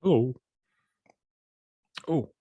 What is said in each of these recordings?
Oh. Oh.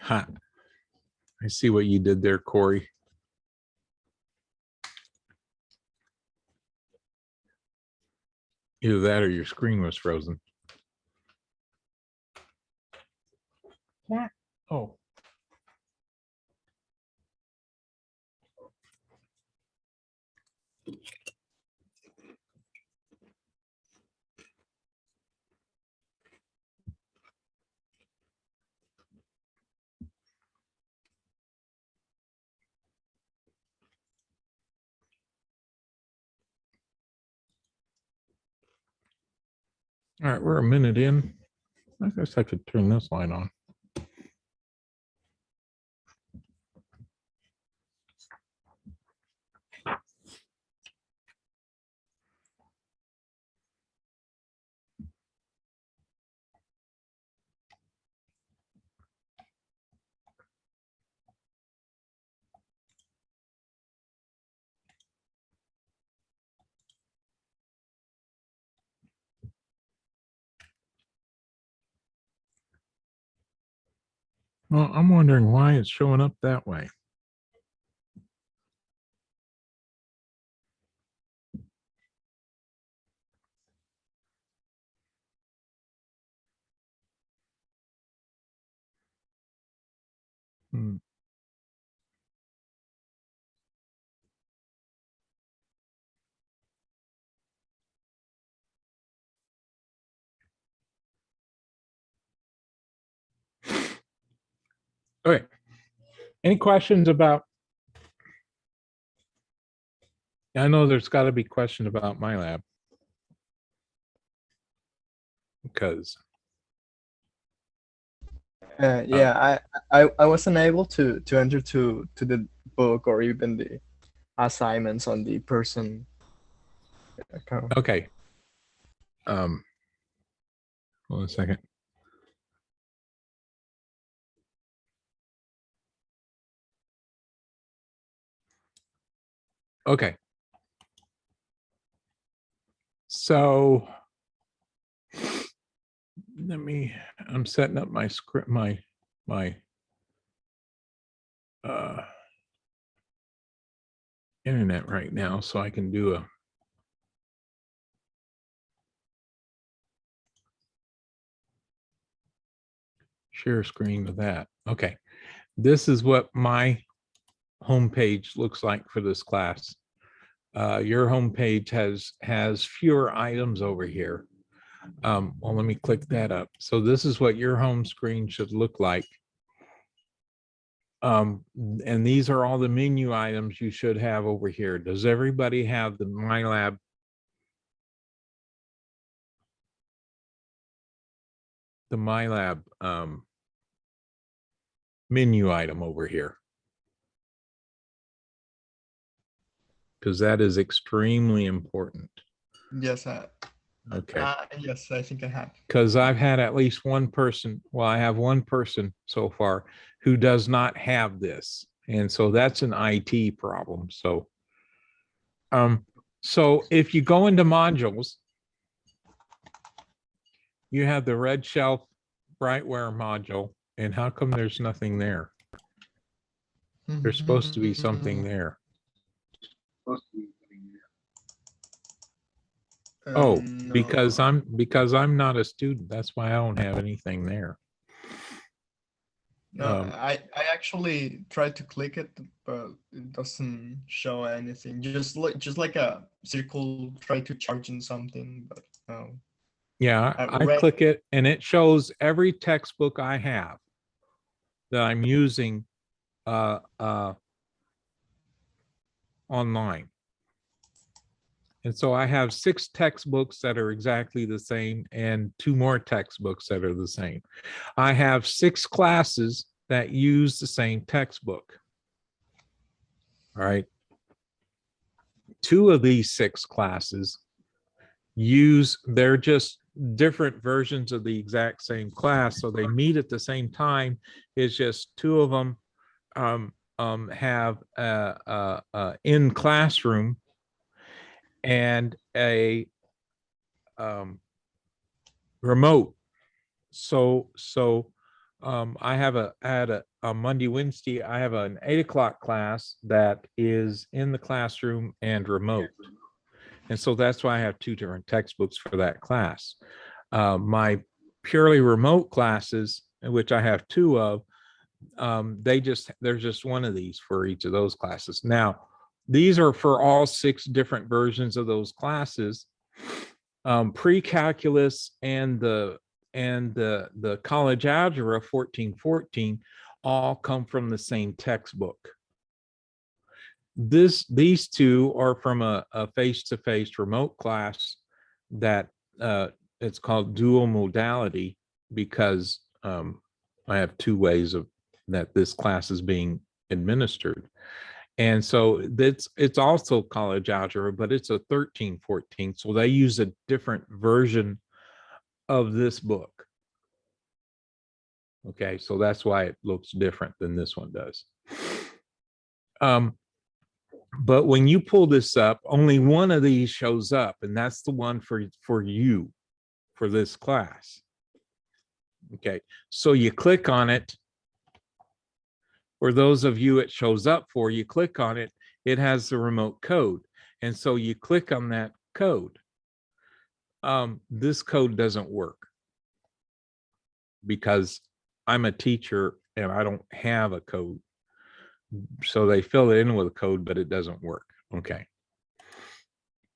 Ha. I see what you did there, Corey. Either that or your screen was frozen. Yeah. Oh. All right, we're a minute in. I guess I could turn this light on. Well, I'm wondering why it's showing up that way. Hmm. Okay. Any questions about? I know there's got to be questions about MyLab because Yeah, I wasn't able to enter to the book or even the assignments on the person account. okay. Hold on a second. Okay. So I'm setting up my script, my uh internet right now so I can do a share screen of that. Okay. This is what my homepage looks like for this class. Your homepage has fewer items over here. Well, let me click that up. So this is what your home screen should look like. And these are all the menu items you should have over here. Does everybody have the MyLab? The MyLab menu item over here? Because that is extremely important. Yes, Okay. yes, I think I have. Because I've had at least one person, well, I have one person so far who does not have this. And so that's an IT problem. So if you go into modules, you have the red shelf brightware module. And how come there's nothing there? There's supposed to be something there. Oh, No. because I'm not a student. That's why I don't have anything there. No, I actually tried to click it, but it doesn't show anything. Just like a circle, try to charge in something, but no. Yeah, I click it and it shows every textbook I have that I'm using online. And so I have 6 textbooks that are exactly the same and 2 more textbooks that are the same. I have 6 classes that use the same textbook. All right. 2 of these 6 classes they're just different versions of the exact same class. So they meet at the same time. It's just 2 of them have a in classroom and a remote. So I have a Monday, Wednesday, I have an 8 o'clock class that is in the classroom and remote. And so that's why I have two different textbooks for that class. My purely remote classes, which I have two of, there's just one of these for each of those classes. Now, these are for all 6 different versions of those classes. Pre-calculus and the college algebra 1414 all come from the same textbook. These two are from a face-to-face remote class that it's called dual modality because I have 2 ways of that this class is being administered. And so it's also college algebra, but it's a 1314. So they use a different version of this book. Okay, so that's why it looks different than this one does. But when you pull this up, only one of these shows up, and that's the one for you, for this class. Okay, so you click on it. For those of you it shows up for, you click on it, it has the remote code. And so you click on that code. This code doesn't work because I'm a teacher and I don't have a code. So they fill it in with a code, but it doesn't work. Okay.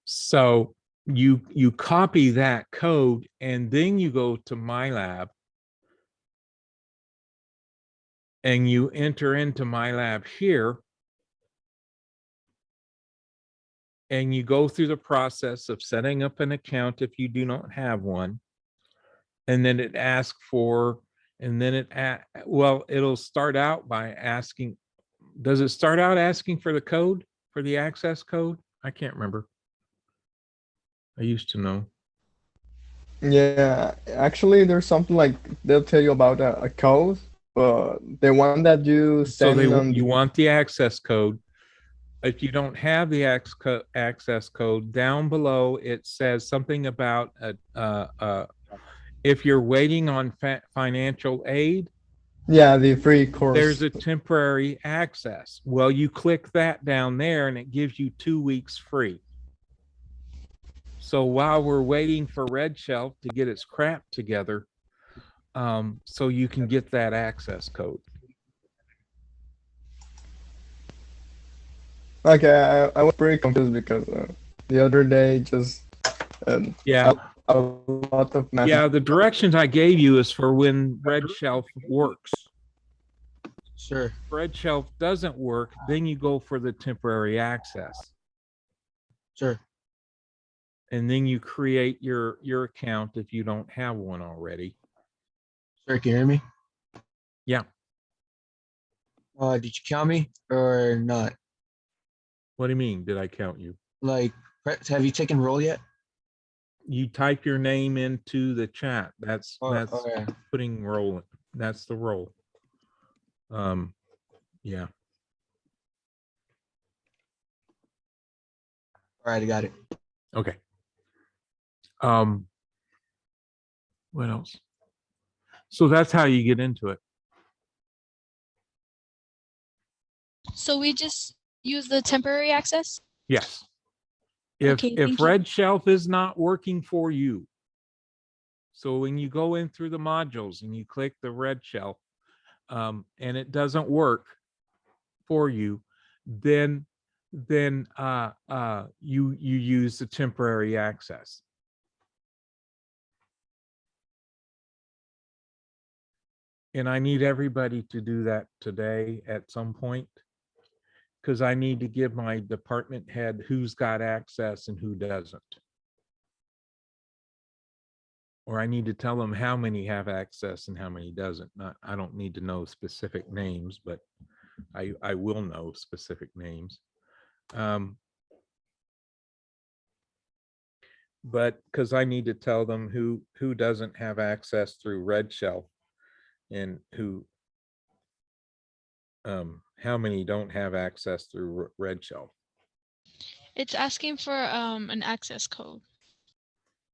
So you copy that code and then you go to MyLab and you enter into MyLab here and you go through the process of setting up an account if you do not have one. And then it asks for, and then it'll start out by asking, does it start out asking for the code, for the access code? I can't remember. I used to know. Yeah, actually, there's something like they'll tell you about a code, but the one that you So send on you want the access code. If you don't have the access code, down below it says something about if you're waiting on financial aid, yeah, the free course. there's a temporary access. Well, you click that down there and it gives you 2 weeks free. So while we're waiting for Red Shelf to get its crap together, so you can get that access code. Okay, I was pretty confused because the other day just Yeah. a lot of math. Yeah, the directions I gave you is for when Red Shelf works. Sure. If Red Shelf doesn't work, then you go for the temporary access. Sure. And then you create your account if you don't have one already. Sir, can you hear me? Yeah. Did you count me or not? What do you mean? Did I count you? Like, have you taken roll yet? You type your name into the chat. That's Okay. putting roll. That's the roll. Yeah. All right, I got it. Okay. What else? So that's how you get into it. So we just use the temporary access? Yes. If Okay, thank you. Red Shelf is not working for you, so when you go in through the modules and you click the Red Shelf, and it doesn't work for you, then you use the temporary access. And I need everybody to do that today at some point, because I need to give my department head who's got access and who doesn't. Or I need to tell them how many have access and how many doesn't. I don't need to know specific names, but I will know specific names. But because I need to tell them who doesn't have access through Red Shelf and how many don't have access through Red Shelf. It's asking for an access code.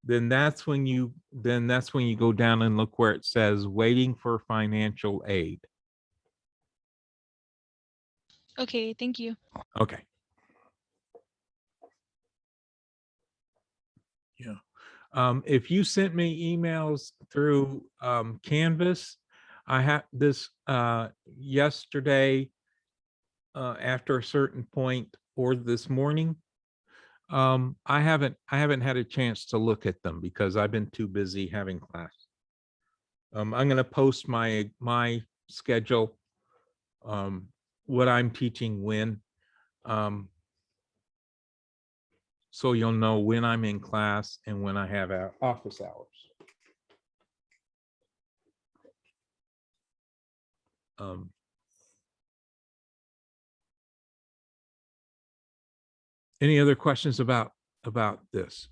then that's when you go down and look where it says waiting for financial aid. Okay, thank you. Okay. Yeah. If you sent me emails through Canvas, I had this yesterday after a certain point or this morning. I haven't had a chance to look at them because I've been too busy having class. I'm going to post my schedule, what I'm teaching when, so you'll know when I'm in class and when I have our office hours. Any other questions about this?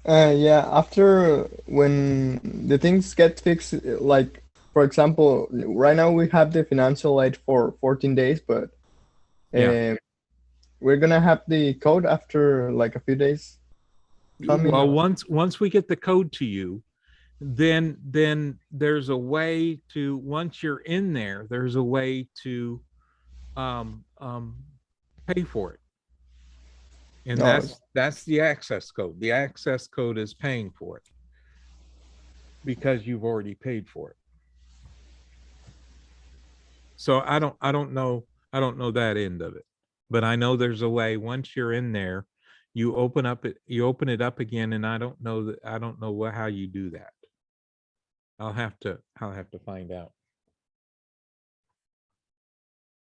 Yeah, after when the things get fixed, like for example, right now we have the financial aid for 14 days, but Yeah. we're gonna have the code after like a few days coming. Well, Or once we get the code to you, then there's a way to, once you're in there, there's a way to pay for it. And no, that's the access code. The access code is paying for it because you've already paid for it. So I don't know that end of it, but I know there's a way. Once you're in there, you open it up again, and I don't know how you do that. I'll have to find out.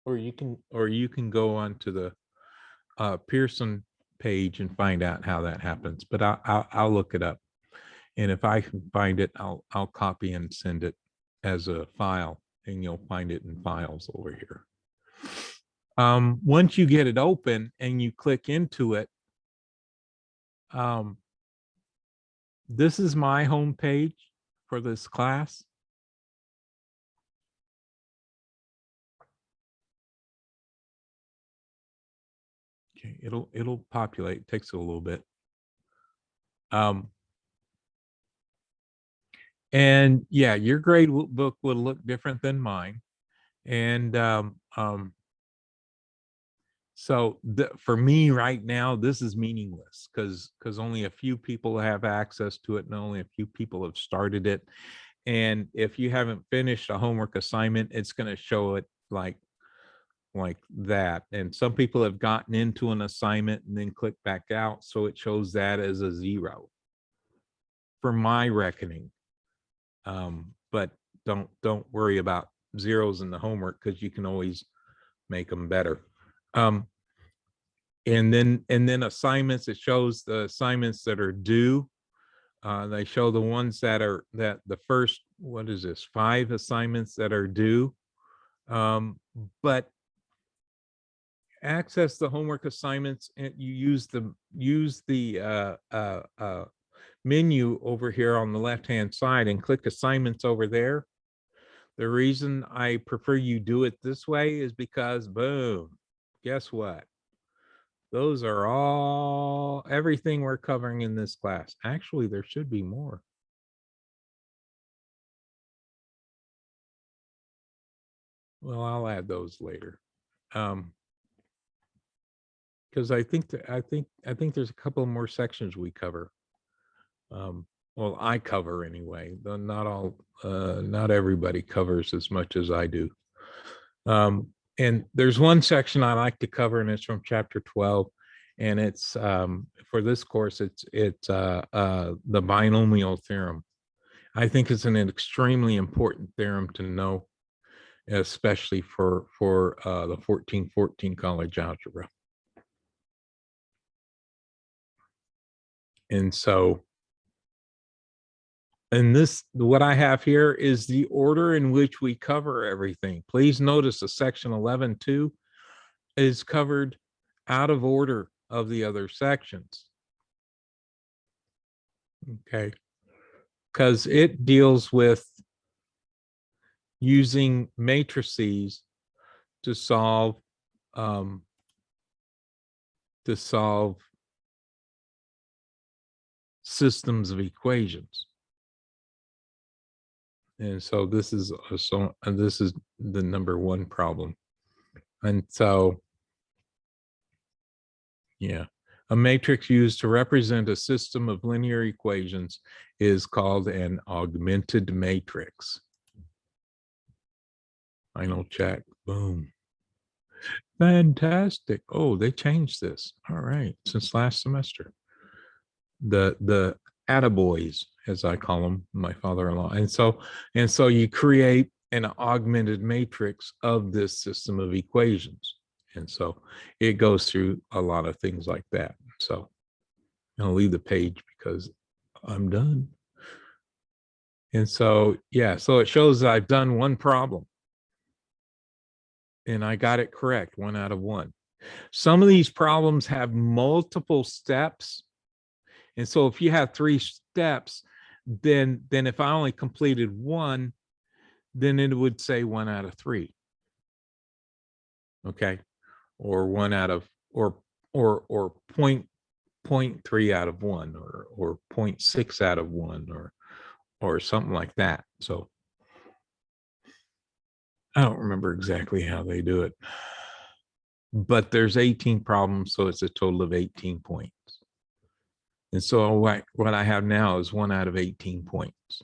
Or you can go onto the Pearson page and find out how that happens. But I'll look it up, and if I can find it, I'll copy and send it as a file, and you'll find it in files over here. Once you get it open and you click into it, this is my home page for this class. Okay, it'll populate. It takes a little bit. And yeah, your grade book will look different than mine. And so for me right now, this is meaningless because only a few people have access to it and only a few people have started it. And if you haven't finished a homework assignment, it's going to show it like that. And some people have gotten into an assignment and then click back out. So it shows that as a 0 for my reckoning. But don't worry about zeros in the homework because you can always make them better. And then assignments, it shows the assignments that are due. They show the ones that the first, what is this, 5 assignments that are due. But access the homework assignments and you use the menu over here on the left hand side and click assignments over there. The reason I prefer you do it this way is because boom, guess what? Those are everything we're covering in this class. Actually, there should be more. Well, I'll add those later. Because I think there's a couple more sections we cover. Well, I cover anyway. Not everybody covers as much as I do. And there's one section I like to cover, and it's from chapter 12, and it's for this course. It's the binomial theorem. I think it's an extremely important theorem to know, especially for the 1414 college algebra. And so, and what I have here is the order in which we cover everything. Please notice the section 11.2 is covered out of order of the other sections. Okay, because it deals with using matrices to solve systems of equations. And so this is this is the number one problem. And so, yeah, a matrix used to represent a system of linear equations is called an augmented matrix. Final check. Boom. Fantastic. Oh, they changed this. All right. Since last semester. The attaboys, as I call them, my father-in-law. And so you create an augmented matrix of this system of equations. And so it goes through a lot of things like that. So I'll leave the page because I'm done. And so, yeah, so it shows that I've done one problem. And I got it correct, 1 out of 1. Some of these problems have multiple steps. And so if you have 3 steps, then if I only completed 1, then it would say 1 out of 3. Okay. Or 1 out of, or 0.3 out of 1, or 0.6 out of 1, or something like that. So I don't remember exactly how they do it, but there's 18 problems. So it's a total of 18 points. And so what I have now is 1 out of 18 points.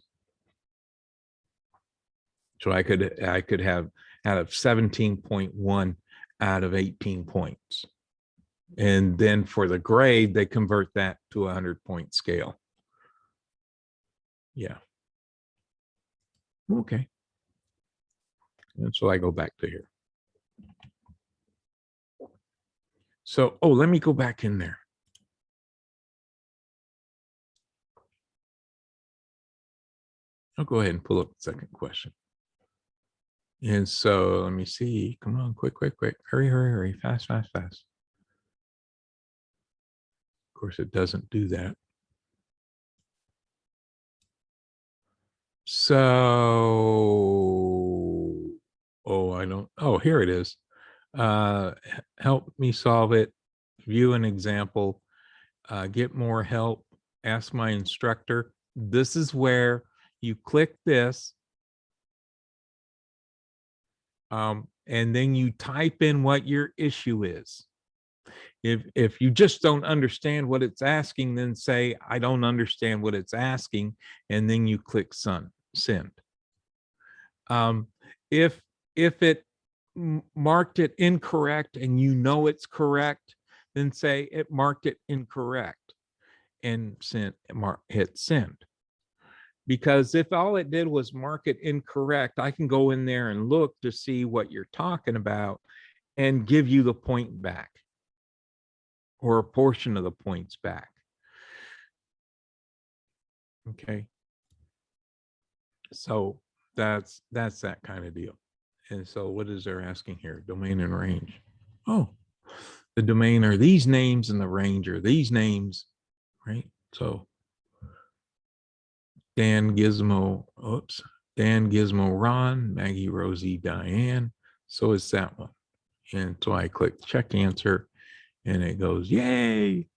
So I could have out of 17.1 out of 18 points. And then for the grade, they convert that to a 100-point scale. Yeah. Okay. And so I go back to here. So, oh, let me go back in there. I'll go ahead and pull up the second question. And so let me see. Come on, quick. Hurry, hurry. Fast. Of course, it doesn't do that. So, here it is. Help me solve it. View an example. Get more help. Ask my instructor. This is where you click this. And then you type in what your issue is. If you just don't understand what it's asking, then say, I don't understand what it's asking, and then you click send. If it marked it incorrect and you know it's correct, then say it marked it incorrect and hit send. Because if all it did was mark it incorrect, I can go in there and look to see what you're talking about and give you the point back or a portion of the points back. Okay. So that's that kind of deal. And so what is they're asking here? Domain and range. Oh, the domain are these names and the range are these names, right? So Dan, Gizmo, Ron, Maggie, Rosie, Diane. So it's that one. And so I click check answer and it goes, yay.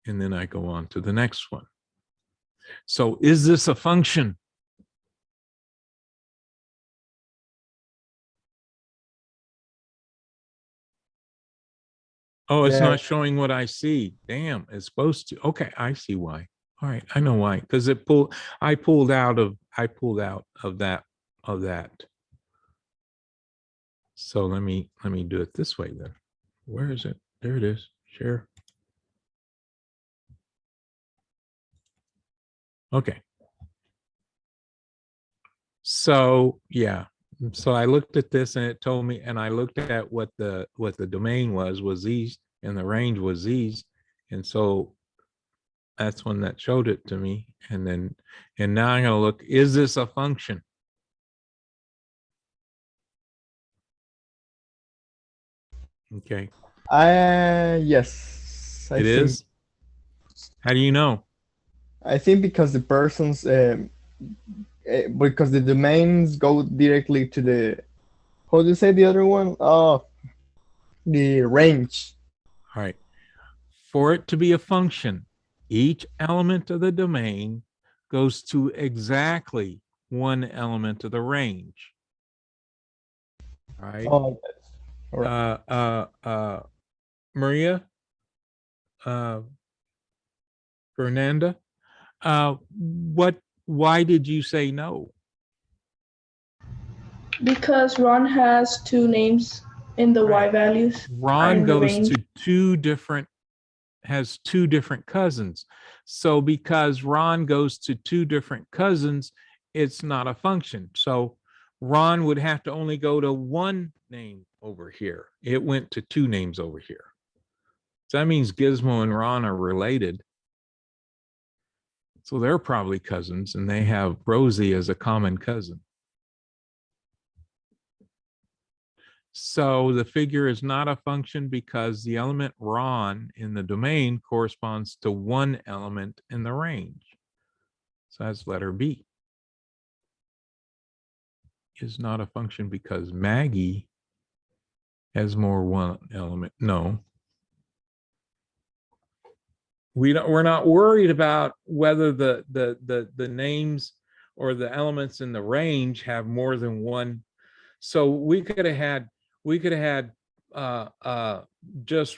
And then I go on to the next one. So is this a function? Oh, it's not showing what I see. Damn, it's supposed to. Okay, I see why. All right, I know why. Because I pulled out of that. So let me do it this way then. Where is it? There it is. Share. Okay. So yeah. So I looked at this and it told me, and I looked at what the domain was these, and the range was these. And so that's one that showed it to me. And now I'm going to look, is this a function? Okay. Yes. It is? How do you know? I think because the persons, because the domains go directly to the, how do you say the other one? Oh, the range. All right. For it to be a function, Each element of the domain goes to exactly one element of the range. All right. Oh, yes. All right. Maria, Fernanda, why did you say no? Because Ron has two names in the Y Right. values Ron in the goes range. to has two different cousins. So because Ron goes to two different cousins, it's not a function. So Ron would have to only go to one name over here. It went to two names over here. So that means Gizmo and Ron are related. So they're probably cousins, and they have Rosie as a common cousin. So the figure is not a function because the element Ron in the domain corresponds to one element in the range. So that's letter B. Is not a function because Maggie has more one element. No. We're not worried about whether the names or the elements in the range have more than one. So we could have had just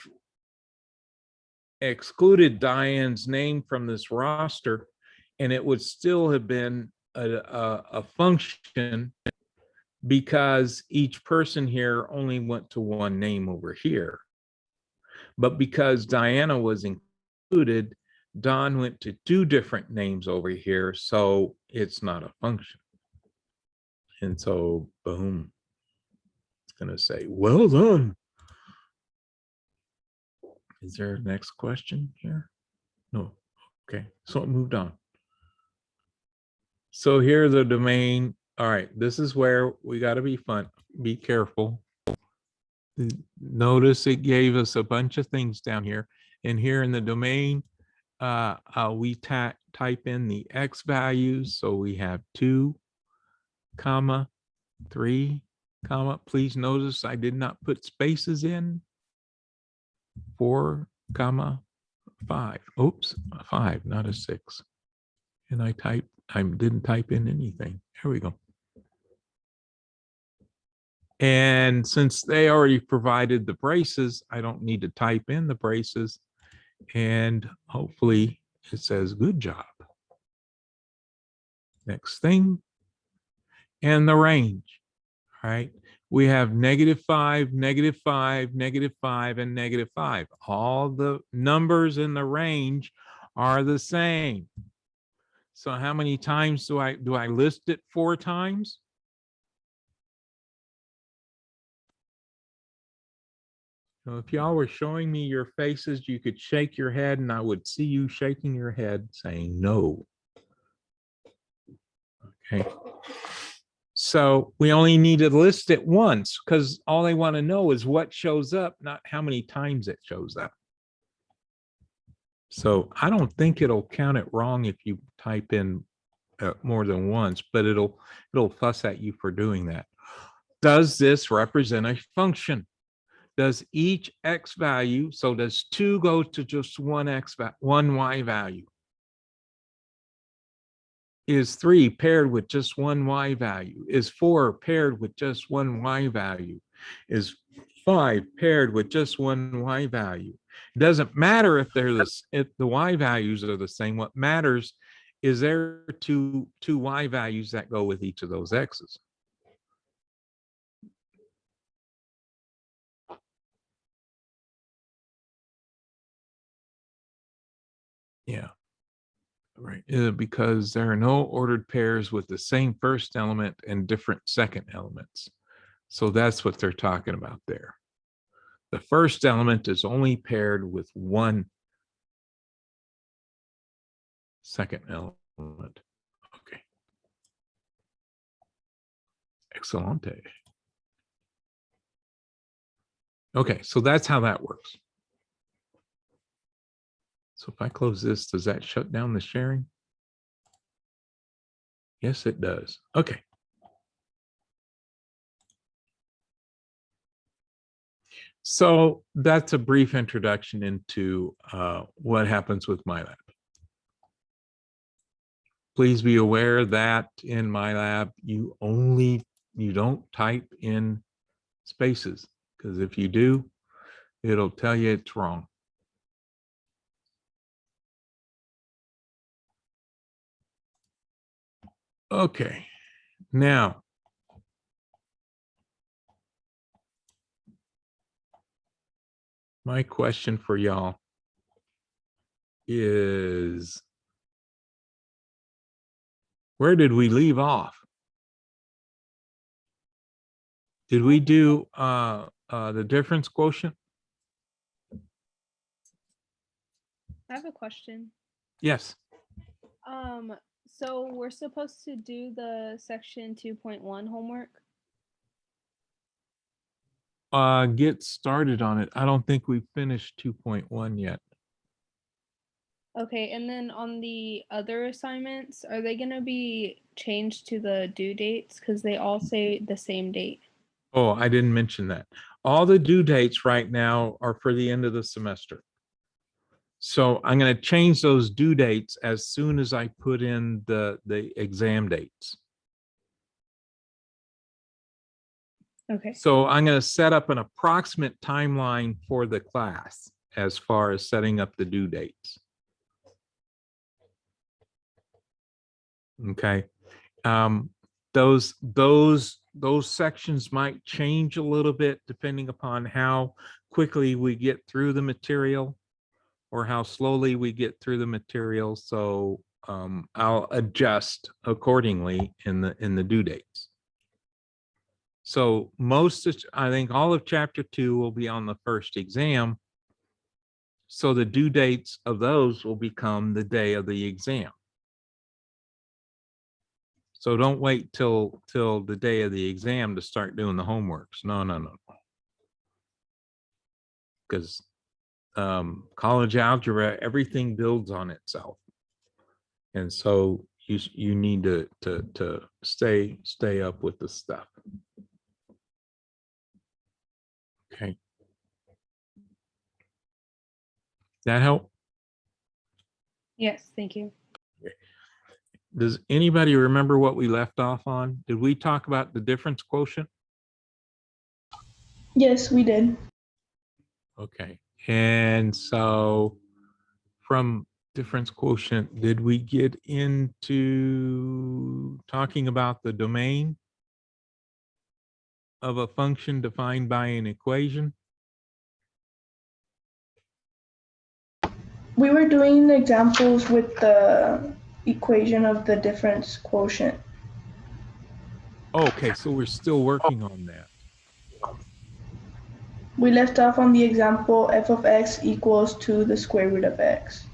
excluded Diane's name from this roster, and it would still have been a function because each person here only went to one name over here. But because Diana was included, Don went to two different names over here, so it's not a function. And so, boom, it's going to say, well done. Is there a next question here? No. Okay, so it moved on. So here's the domain. All right, this is where we got to be careful. Notice it gave us a bunch of things down here. And here in the domain, we type in the X values. So we have 2, 3, please notice I did not put spaces in. 4, 5. Oops, 5, not a 6. And I didn't type in anything. Here we go. And since they already provided the braces, I don't need to type in the braces. And hopefully it says good job. Next thing. And the range. All right. We have -5, -5, -5, and -5. All the numbers in the range are the same. So how many times do I list it 4 times? So if y'all were showing me your faces, you could shake your head and I would see you shaking your head saying no. Okay. So we only need to list it once because all they want to know is what shows up, not how many times it shows up. So I don't think it'll count it wrong if you type in more than once, but it'll fuss at you for doing that. Does this represent a function? Does each X value, so does 2 go to just one Y value? Is 3 paired with just one Y value? Is 4 paired with just one Y value? Is 5 paired with just one Y value? It doesn't matter if if the Y values are the same. What matters is there two Y values that go with each of those X's. Yeah. Right, because there are no ordered pairs with the same first element and different second elements. So that's what they're talking about there. The first element is only paired with one second element. Okay. Excellente. Okay, so that's how that works. So if I close this, does that shut down the sharing? Yes, it does. Okay. So that's a brief introduction into what happens with MyLab. Please be aware that in MyLab, you don't type in spaces, because if you do, it'll tell you it's wrong. Okay, now my question for y'all is, where did we leave off? Did we do the difference quotient? I have a question. Yes. So we're supposed to do the section 2.1 homework. Get started on it. I don't think we finished 2.1 yet. Okay, and then on the other assignments, are they gonna be changed to the due dates? Because they all say the same date. Oh, I didn't mention that. All the due dates right now are for the end of the semester. So I'm going to change those due dates as soon as I put in the exam dates. Okay. So I'm going to set up an approximate timeline for the class as far as setting up the due dates. Okay. Those sections might change a little bit depending upon how quickly we get through the material or how slowly we get through the material. So I'll adjust accordingly in the due dates. So I think all of chapter 2 will be on the first exam. So the due dates of those will become the day of the exam. So don't wait till the day of the exam to start doing the homeworks. No. Because college algebra, everything builds on itself. And so you need to stay up with the stuff. Okay. That help? Yes, thank you. Does anybody remember what we left off on? Did we talk about the difference quotient? Yes, we did. Okay. And so from difference quotient, did we get into talking about the domain of a function defined by an equation? We were doing examples with the equation of the difference quotient. Okay, so we're still working on that. We left off on the example f of x equals to the square root of x.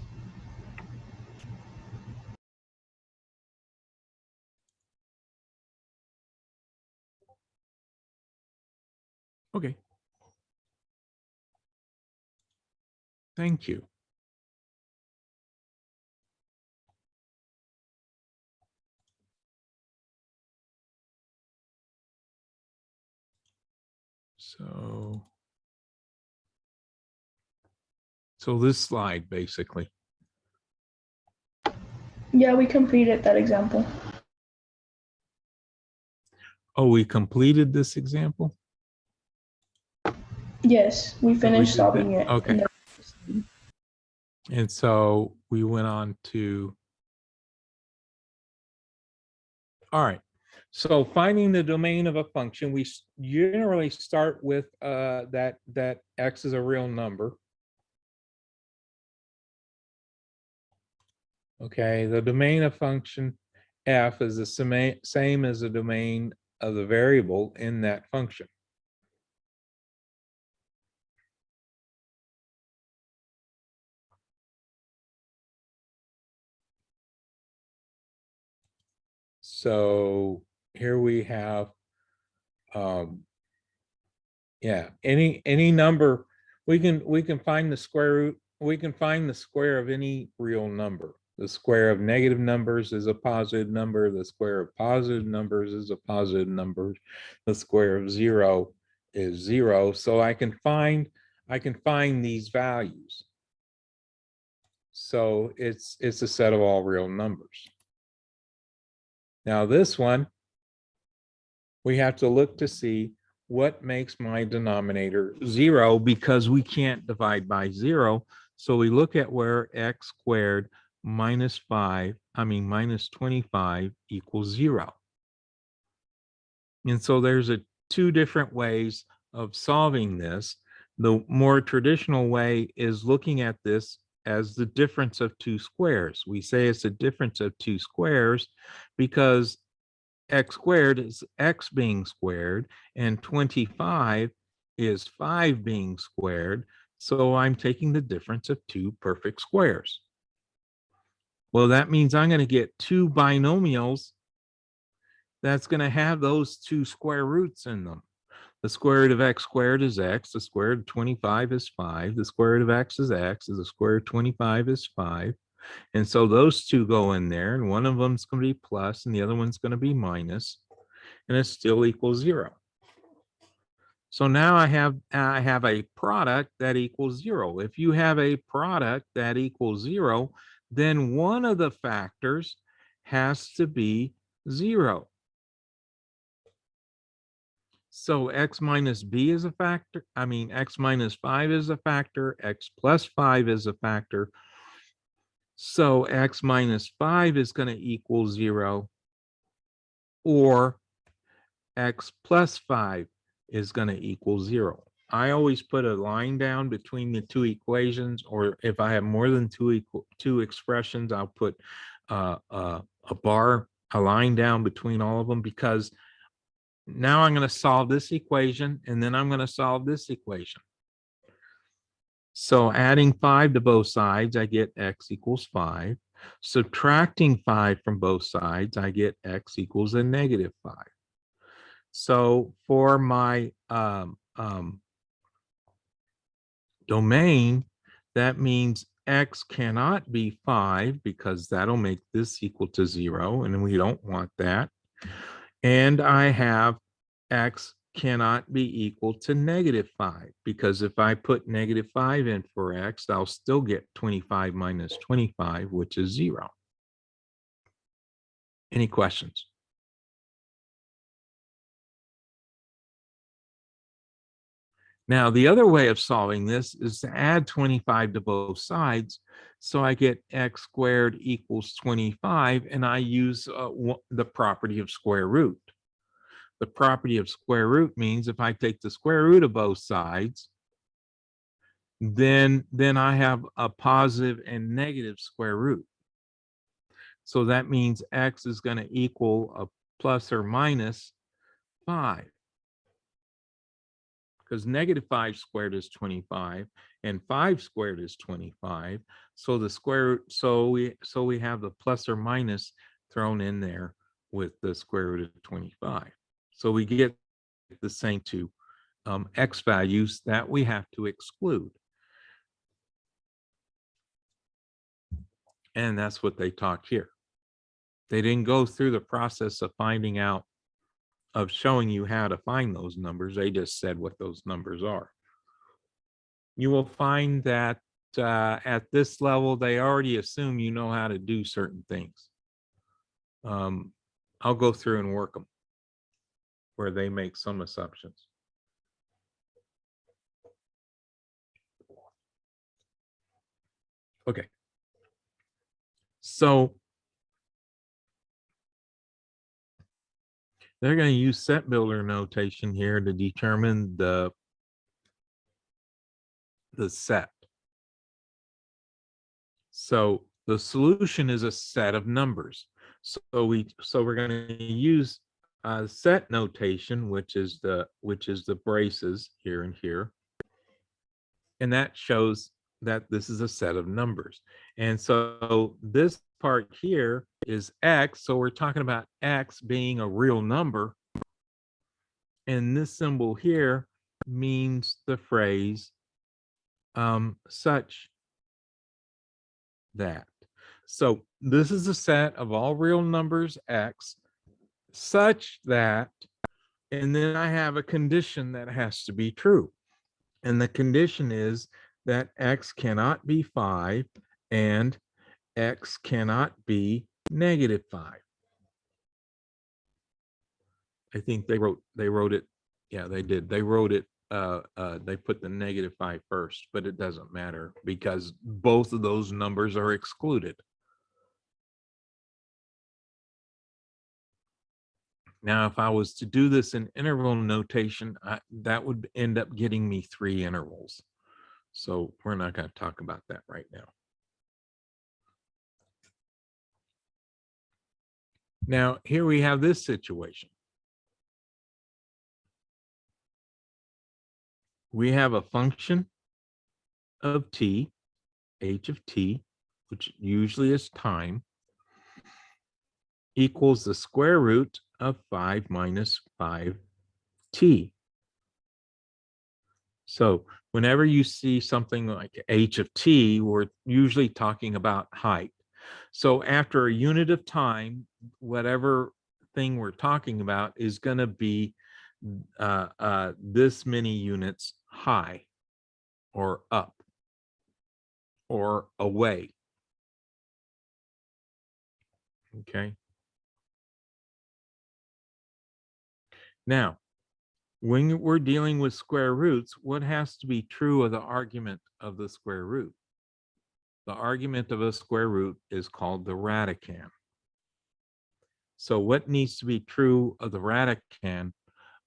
Okay. Thank you. So this slide basically. Yeah, we completed that example. Oh, we completed this example? Yes, we we finished did solving that? it. Okay. And so we went on to, all right. So finding the domain of a function, we generally start with that x is a real number. Okay, the domain of function f is the same as the domain of the variable in that function. So here we have, yeah, any number, we can find the square root, we can find the square of any real number. The square of negative numbers is a positive number. The square of positive numbers is a positive number. The square of 0 is 0. So I can find these values. So it's a set of all real numbers. Now this one, we have to look to see what makes my denominator 0 because we can't divide by 0. So we look at where x squared minus 25 equals 0. And so there's two different ways of solving this. The more traditional way is looking at this as the difference of two squares. We say it's a difference of two squares because x squared is x being squared and 25 is 5 being squared. So I'm taking the difference of two perfect squares. Well, that means I'm going to get two binomials that's going to have those two square roots in them. The square root of x squared is x, the square root of 25 is 5, the square root of x, the square root of 25 is 5. And so those two go in there, and one of them is going to be plus, and the other one's going to be minus, and it still equals 0. So now I have a product that equals 0. If you have a product that equals 0, then one of the factors has to be 0. So x minus b is a factor. X minus 5 is a factor. X plus 5 is a factor. So x minus 5 is going to equal 0, or x plus 5 is going to equal 0. I always put a line down between the two equations, or if I have more than two expressions, I'll put a line down between all of them, because now I'm going to solve this equation, and then I'm going to solve this equation. So adding 5 to both sides, I get x equals 5. Subtracting 5 from both sides, I get x equals a negative 5. So for my domain, that means x cannot be 5 because that'll make this equal to 0, and we don't want that. And I have x cannot be equal to negative 5, because if I put negative 5 in for x, I'll still get 25 minus 25, which is 0. Any questions? Now, the other way of solving this is to add 25 to both sides. So I get x squared equals 25, and I use the property of square root. The property of square root means if I take the square root of both sides, then I have a positive and negative square root. So that means x is going to equal a plus or minus 5. Because negative 5 squared is 25 and 5 squared is 25. So the square root, so we have the plus or minus thrown in there with the square root of 25. So we get the same two x values that we have to exclude. And that's what they talked here. They didn't go through the process of finding out, of showing you how to find those numbers. They just said what those numbers are. You will find that at this level, they already assume you know how to do certain things. I'll go through and work them where they make some assumptions. Okay. So they're going to use set builder notation here to determine the set. So the solution is a set of numbers. So we're going to use set notation, which is the braces here and here, and that shows that this is a set of numbers. And so this part here is x, so we're talking about x being a real number, and this symbol here means the phrase such that. So this is a set of all real numbers x such that, and then I have a condition that has to be true. And the condition is that x cannot be 5 and x cannot be negative 5. I think they wrote it. Yeah, they did. They wrote it. They put the -5 first, but it doesn't matter because both of those numbers are excluded. Now, if I was to do this in interval notation, that would end up getting me 3 intervals. So we're not going to talk about that right now. Now, here we have this situation. We have a function of t, h of t, which usually is time, equals the square root of 5 minus 5t. So whenever you see something like h of t, we're usually talking about height. So after a unit of time, whatever thing we're talking about is going to be this many units high or up or away. Okay. Now, when we're dealing with square roots, what has to be true of the argument of the square root? The argument of a square root is called the radicand. So what needs to be true of the radicand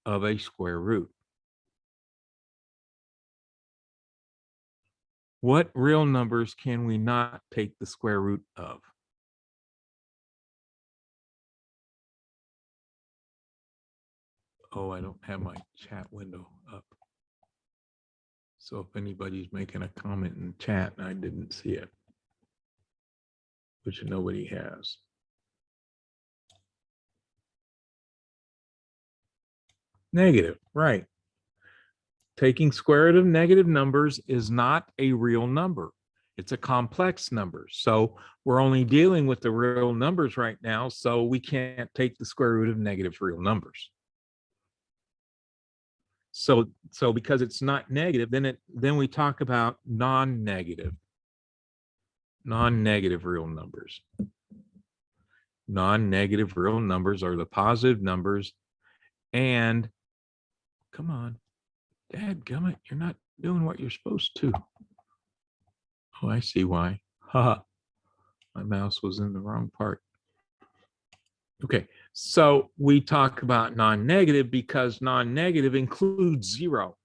of a square root? What real numbers can we not take the square root of? Oh, I don't have my chat window up. So if anybody's making a comment in chat and I didn't see it, which nobody has. Negative, right. Taking square root of negative numbers is not a real number. It's a complex number. So we're only dealing with the real numbers right now. So we can't take the square root of negative real numbers. So because it's not negative, then we talk about non-negative real numbers. Non-negative real numbers are the positive numbers. And come on, dadgummit, you're not doing what you're supposed to. Oh, I see why. Haha. My mouse was in the wrong part. Okay, so we talk about non-negative because non-negative includes 0.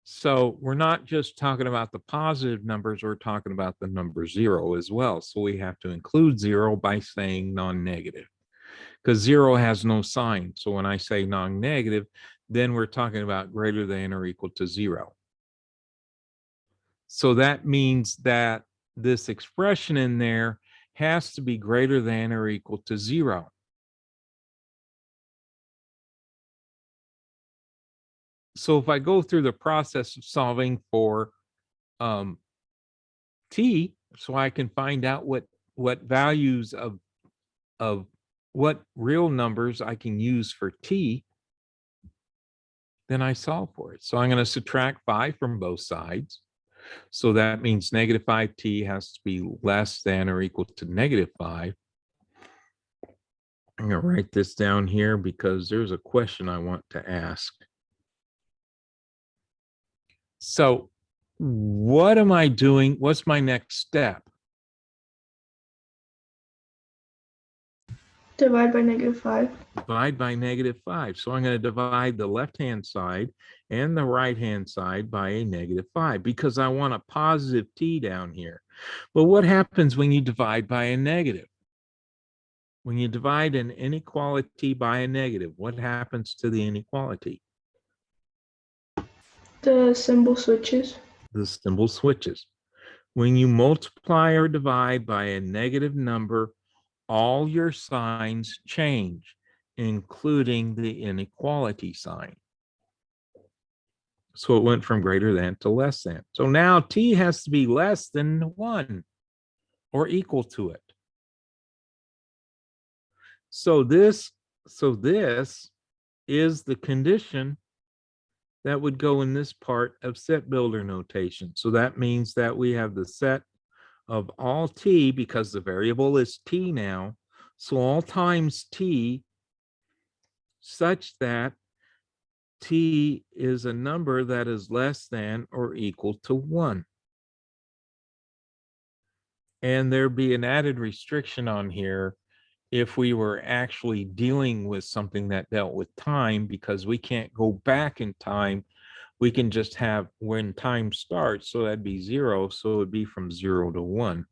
So we're not just talking about the positive numbers, we're talking about the number 0 as well. So we have to include 0 by saying non-negative because 0 has no sign. So when I say non-negative, then we're talking about greater than or equal to 0. So that means that this expression in there has to be greater than or equal to 0. So if I go through the process of solving for t, so I can find out what values of what real numbers I can use for t, then I solve for it. So I'm going to subtract 5 from both sides. So that means -5t has to be less than or equal to -5. I'm going to write this down here because there's a question I want to ask. So what am I doing? What's my next step? Divide by -5. Divide by -5. So I'm going to divide the left-hand side and the right-hand side by a -5 because I want a positive t down here. But what happens when you divide by a negative? When you divide an inequality by a negative, what happens to the inequality? The symbol switches. The symbol switches. When you multiply or divide by a negative number, all your signs change, including the inequality sign. So it went from greater than to less than. So now t has to be less than 1 or equal to it. So this is the condition that would go in this part of set builder notation. So that means that we have the set of all t, because the variable is t now. So all times t such that t is a number that is less than or equal to 1. And there'd be an added restriction on here if we were actually dealing with something that dealt with time, because we can't go back in time. We can just have when time starts, so that'd be 0, so it'd be from 0 to 1.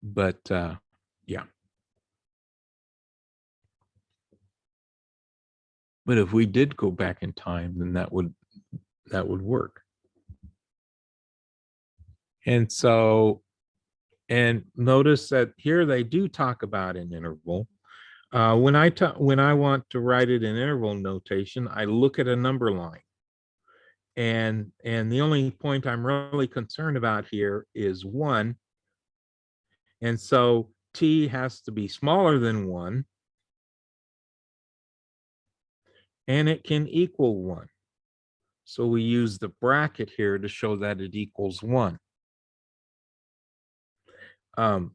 But yeah. But if we did go back in time, then that would work. And so, and notice that here they do talk about an interval. When I want to write it in interval notation, I look at a number line. And the only point I'm really concerned about here is 1. And so t has to be smaller than 1. And it can equal 1. So we use the bracket here to show that it equals 1. This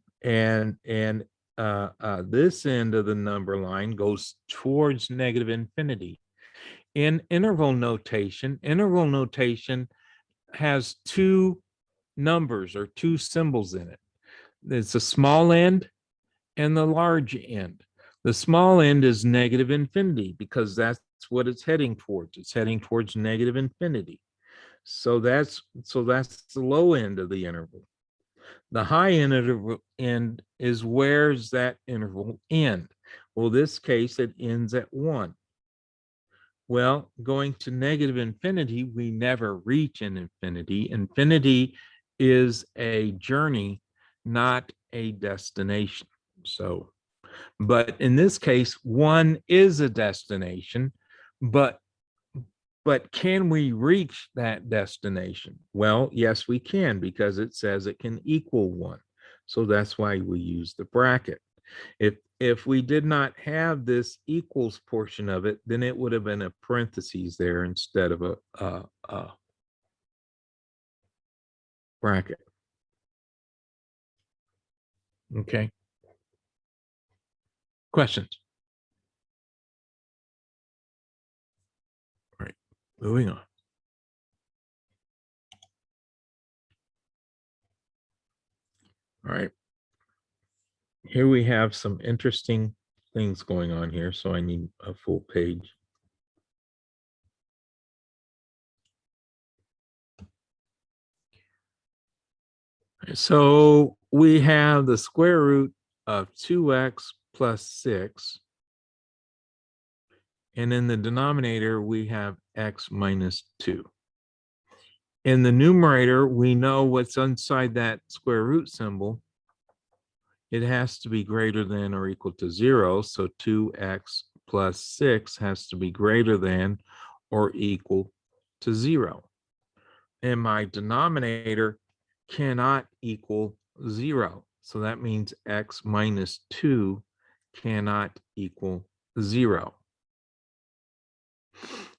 end of the number line goes towards negative infinity. In interval notation has 2 numbers or 2 symbols in it. It's a small end and the large end. The small end is negative infinity because that's what it's heading towards. It's heading towards negative infinity. So that's the low end of the interval. The high end is where's that interval end? Well, this case, it ends at 1. Well, going to negative infinity, we never reach an infinity. Infinity is a journey, not a destination. So, but in this case, 1 is a destination, but can we reach that destination? Well, yes, we can, because it says it can equal 1. So that's why we use the bracket. If we did not have this equals portion of it, then it would have been a parentheses there instead of a bracket. Okay. Questions? All right, moving on. All right. Here we have some interesting things going on here, so I need a full page. So we have the square root of 2x plus 6. And in the denominator, we have x minus 2. In the numerator, we know what's inside that square root symbol. It has to be greater than or equal to 0. So 2x plus 6 has to be greater than or equal to 0. And my denominator cannot equal 0. So that means x minus 2 cannot equal 0.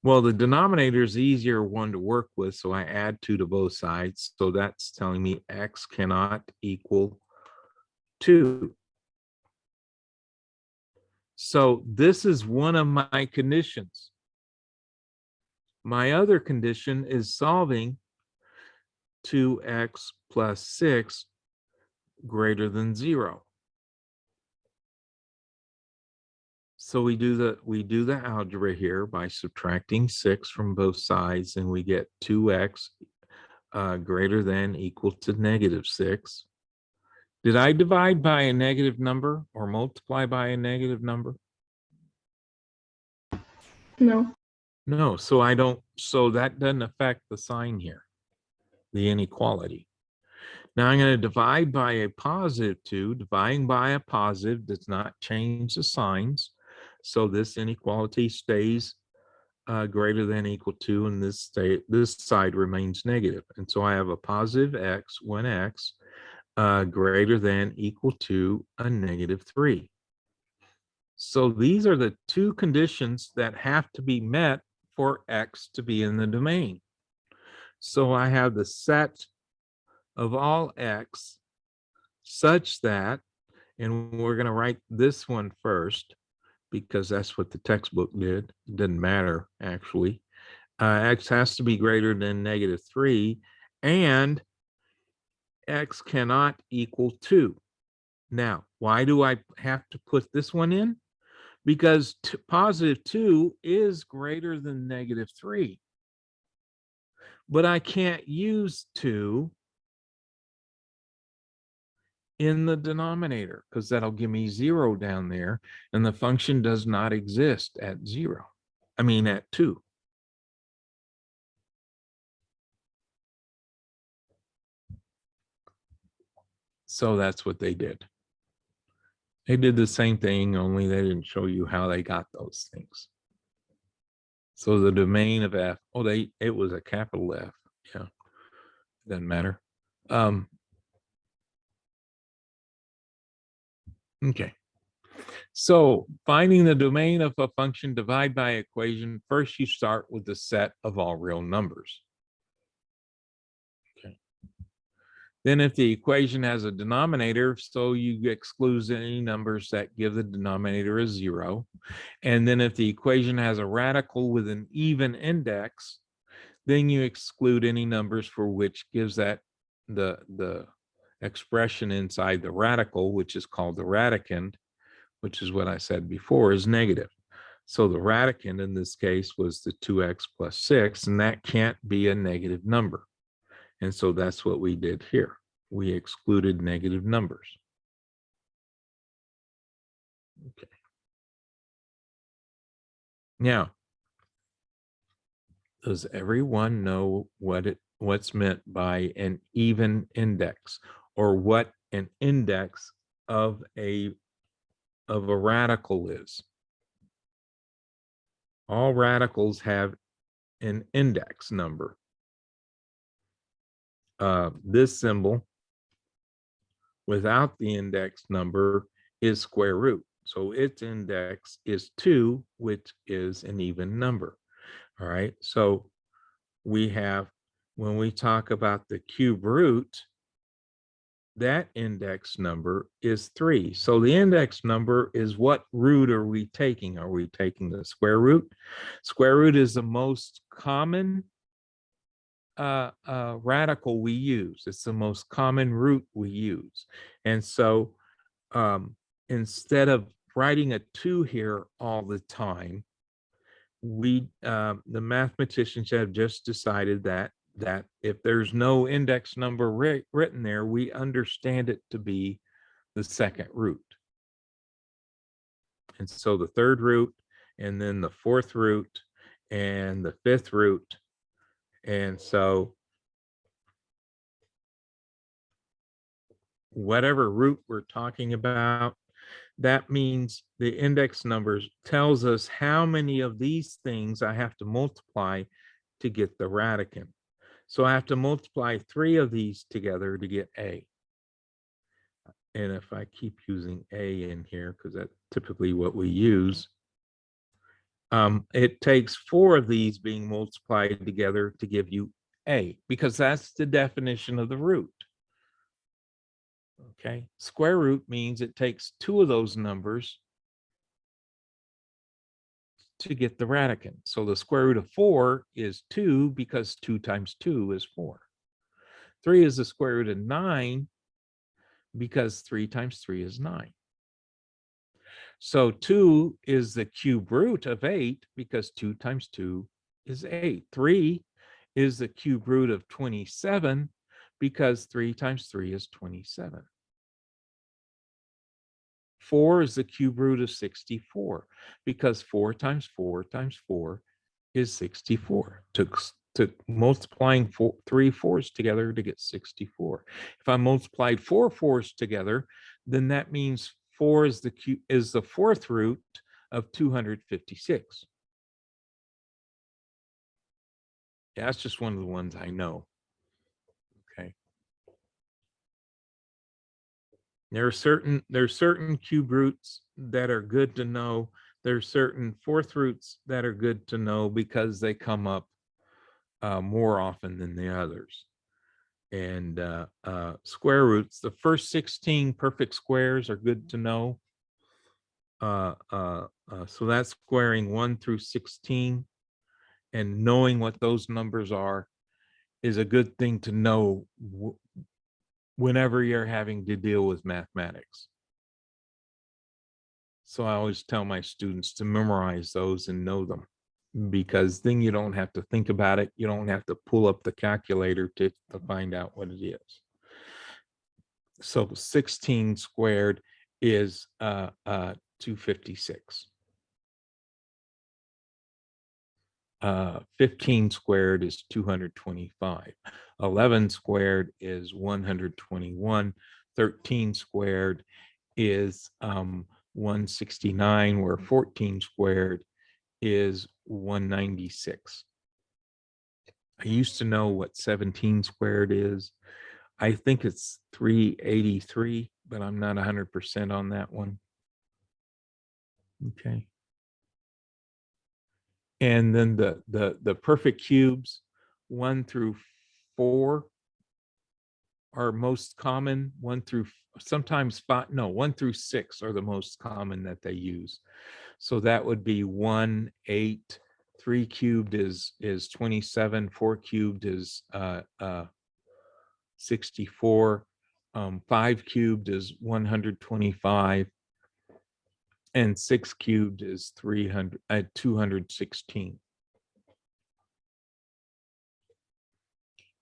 Well, the denominator is the easier one to work with, so I add 2 to both sides. So that's telling me x cannot equal 2. So this is one of my conditions. My other condition is solving 2x plus 6 greater than 0. So we do the algebra here by subtracting 6 from both sides, and we get 2x greater than equal to negative 6. Did I divide by a negative number or multiply by a negative number? No. No, so that doesn't affect the sign here, the inequality. Now I'm going to divide by a positive 2. Dividing by a positive does not change the signs. So this inequality stays greater than equal to, and this side remains negative. And so I have a positive x when x greater than equal to a negative 3. So these are the 2 conditions that have to be met for x to be in the domain. So I have the set of all x such that, and we're going to write this one first, because that's what the textbook did. It didn't matter, actually. X has to be greater than -3, and X cannot equal 2. Now, why do I have to put this one in? Because +2 is greater than -3. But I can't use 2 in the denominator because that'll give me 0 down there, and the function does not exist at 0. I mean at 2. So that's what they did. They did the same thing, only they didn't show you how they got those things. So the domain of F, it was a capital F. Yeah, doesn't matter. Okay. So finding the domain of a function divide by equation, first you start with the set of all real numbers. Okay. Then if the equation has a denominator, so you exclude any numbers that give the denominator a 0. And then if the equation has a radical with an even index, then you exclude any numbers for which gives that the expression inside the radical, which is called the radicand, which is what I said before, is negative. So the radicand in this case was the 2x plus 6, and that can't be a negative number. And so that's what we did here. We excluded negative numbers. Okay. Now, does everyone know what's meant by an even index, or what an index of a radical is? All radicals have an index number. This symbol without the index number is square root. So its index is 2, which is an even number. All right. So we have, when we talk about the cube root, that index number is 3. So the index number is, what root are we taking? Are we taking the square root? Square root is the most common radical we use. It's the most common root we use. And so instead of writing a 2 here all the time, the mathematicians have just decided that if there's no index number written there, we understand it to be the second root. And so the third root, and then the fourth root, and the fifth root. And so whatever root we're talking about, that means the index numbers tells us how many of these things I have to multiply to get the radicand. So I have to multiply 3 of these together to get A. And if I keep using A in here, because that's typically what we use, it takes 4 of these being multiplied together to give you A, because that's the definition of the root. Okay, square root means it takes 2 of those numbers to get the radicand. So the square root of 4 is 2, because 2 times 2 is 4. 3 is the square root of 9, because 3 times 3 is 9. So 2 is the cube root of 8, because 2 times 2 is 8. 3 is the cube root of 27, because 3 times 3 is 27. 4 is the cube root of 64, because 4 times 4 times 4 is 64. Took multiplying 3 4s together to get 64. If I multiplied 4 4s together, then that means 4 is the fourth root of 256. Yeah, that's just one of the ones I know. Okay. There are certain cube roots that are good to know. There's certain fourth roots that are good to know because they come up more often than the others. And square roots, the first 16 perfect squares are good to know. So that's squaring 1 through 16, and knowing what those numbers are is a good thing to know whenever you're having to deal with mathematics. So I always tell my students to memorize those and know them, because then you don't have to think about it. You don't have to pull up the calculator to find out what it is. So 16 squared is 256. 15 squared is 225. 11 squared is 121. 13 squared is 169, where 14 squared is 196. I used to know what 17 squared is. I think it's 383, but I'm not 100% on that one. Okay. And then the perfect cubes, 1 through 4 are most common. 1 through sometimes 5, no, 1 through 6 are the most common that they use. So that would be 1, 8, 3 cubed is 27, 4 cubed is 64, 5 cubed is 125, and 6 cubed is 216.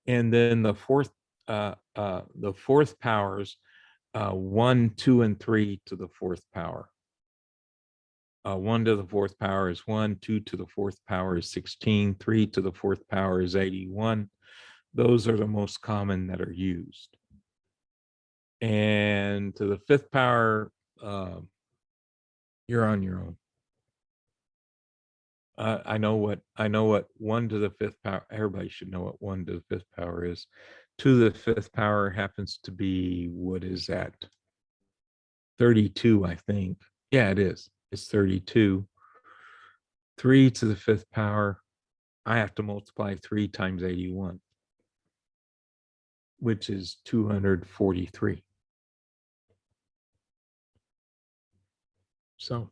And then the fourth powers, 1, 2, and 3 to the fourth power. 1 to the fourth power is 1, 2 to the fourth power is 16, 3 to the fourth power is 81. Those are the most common that are used. And to the fifth power, you're on your own. I know what 1 to the fifth power, everybody should know what 1 to the fifth power is. 2 to the fifth power happens to be, what is that? 32, I think. Yeah, it is. It's 32. 3 to the fifth power, I have to multiply 3 times 81, which is 243. So,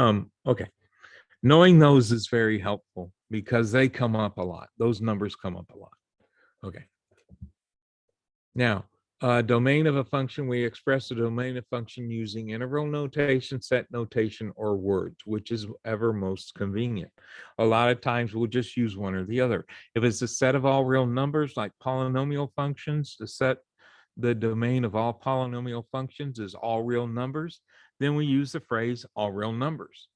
okay. Knowing those is very helpful because they come up a lot. Those numbers come up a lot. Okay. Now, domain of a function, we express the domain of function using interval notation, set notation, or words, which is ever most convenient. A lot of times we'll just use one or the other. If it's a set of all real numbers like polynomial functions, the domain of all polynomial functions is all real numbers, then we use the phrase all real numbers.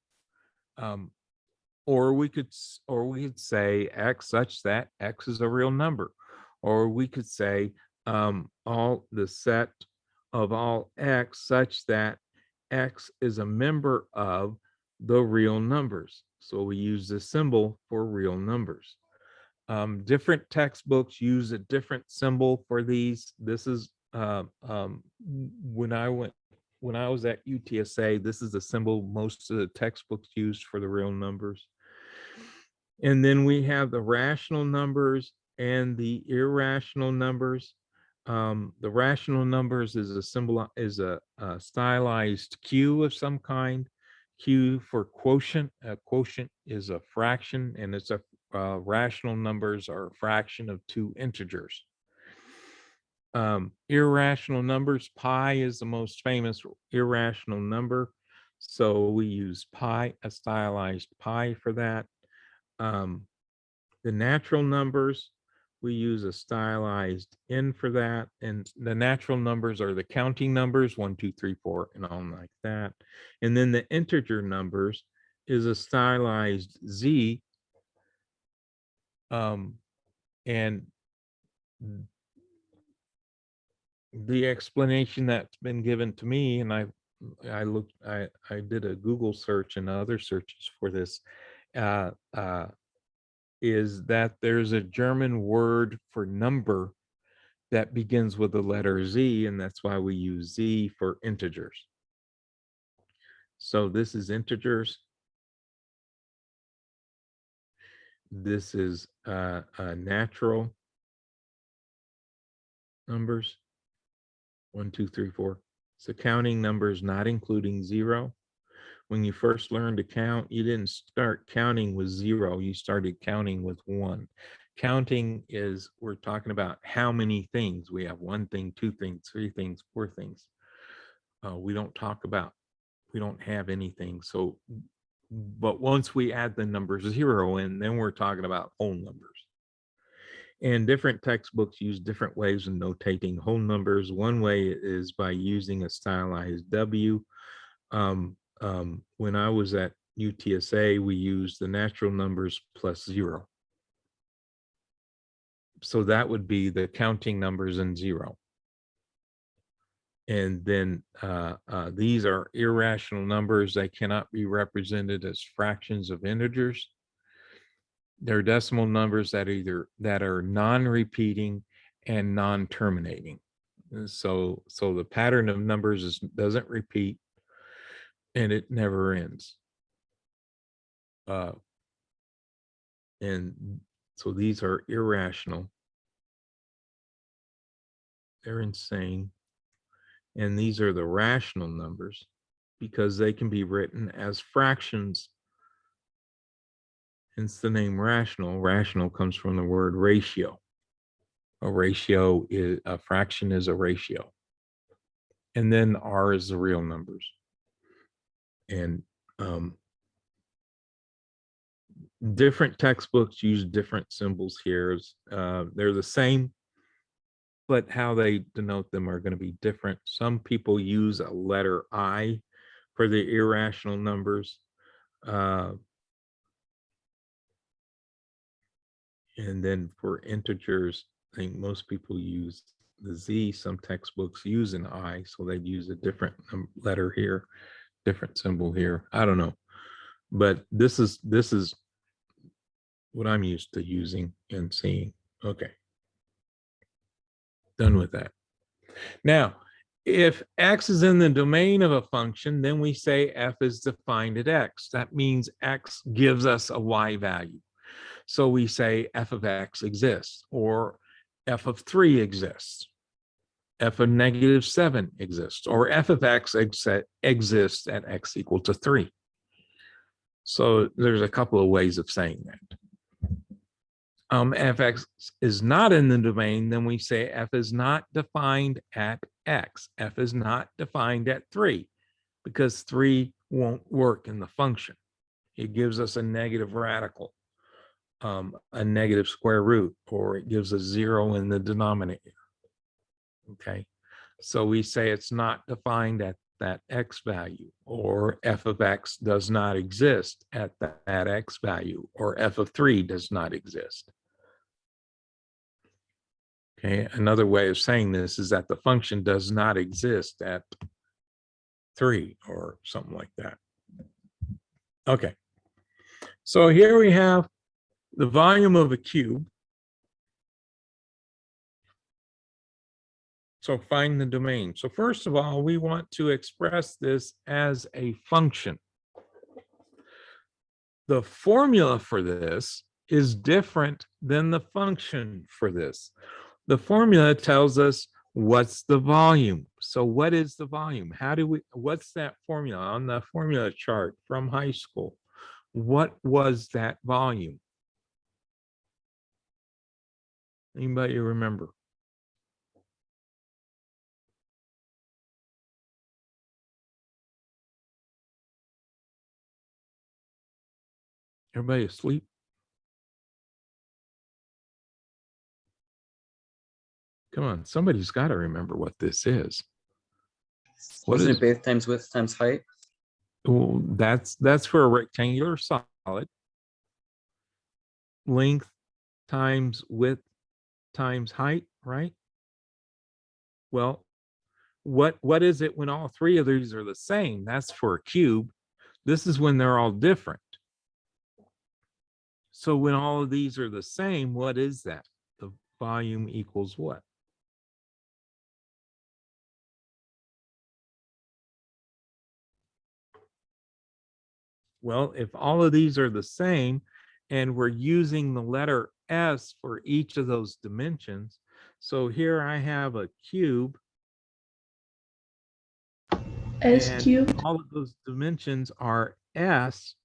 Or we could say x such that x is a real number, or we could say all the set of all x such that x is a member of the real numbers. So we use the symbol for real numbers. Different textbooks use a different symbol for these. This is when I was at UTSA, this is the symbol most of the textbooks used for the real numbers. And then we have the rational numbers and the irrational numbers. The rational numbers is a stylized Q of some kind. Q for quotient. A quotient is a fraction, and it's a rational numbers are a fraction of 2 integers. Irrational numbers, pi is the most famous irrational number. So we use pi, a stylized pi for that. The natural numbers, we use a stylized n for that. And the natural numbers are the counting numbers, 1, 2, 3, 4, and all like that. And then the integer numbers is a stylized z. And the explanation that's been given to me, and I did a Google search and other searches for this, is that there's a German word for number that begins with the letter Z, and that's why we use Z for integers. So this is integers. This is natural numbers, 1, 2, 3, 4. So counting numbers not including zero. When you first learned to count, you didn't start counting with zero, you started counting with one. Counting is, we're talking about how many things. We have one thing, two things, three things, four things. We don't talk about, we don't have anything. So, but once we add the number zero in, then we're talking about whole numbers. And different textbooks use different ways of notating whole numbers. One way is by using a stylized W. When I was at UTSA, we used the natural numbers plus zero. So that would be the counting numbers and zero. And then these are irrational numbers. They cannot be represented as fractions of integers. They're decimal numbers that are non-repeating and non-terminating. So the pattern of numbers doesn't repeat and it never ends. And so these are irrational. They're insane. And these are the rational numbers because they can be written as fractions. Hence the name rational. Rational comes from the word ratio. A ratio is a fraction is a ratio. And then R is the real numbers. And different textbooks use different symbols here. They're the same, but how they denote them are going to be different. Some people use a letter I for the irrational numbers. And then for integers, I think most people use the Z. Some textbooks use an I, so they'd use a different letter here, different symbol here. I don't know. But this is what I'm used to using and seeing. Okay. Done with that. Now, if X is in the domain of a function, then we say F is defined at X. That means X gives us a Y value. So we say F of X exists, or F of 3 exists, F of -7 exists, or F of X exists at X equal to 3. So there's a couple of ways of saying that. If X is not in the domain, then we say F is not defined at X. F is not defined at 3 because 3 won't work in the function. It gives us a negative radical, a negative square root, or it gives a 0 in the denominator. Okay, so we say it's not defined at that X value, or F of X does not exist at that X value, or F of 3 does not exist. Okay, another way of saying this is that the function does not exist at 3 or something like that. Okay, so here we have the volume of a cube. So find the domain. So first of all, we want to express this as a function. The formula for this is different than the function for this. The formula tells us what's the volume. So what is the volume? What's that formula on the formula chart from high school? What was that volume? Anybody remember? Everybody asleep? Come on, somebody's got to remember what this is. What Wasn't is it base times width times height? Well, that's for a rectangular solid. Length times width times height, right? Well, what is it when all three of these are the same? That's for a cube. This is when they're all different. So when all of these are the same, what is that? The volume equals what? Well, if all of these are the same and we're using the letter S for each of those dimensions, so here I have a cube S And cubed. all of those dimensions are S.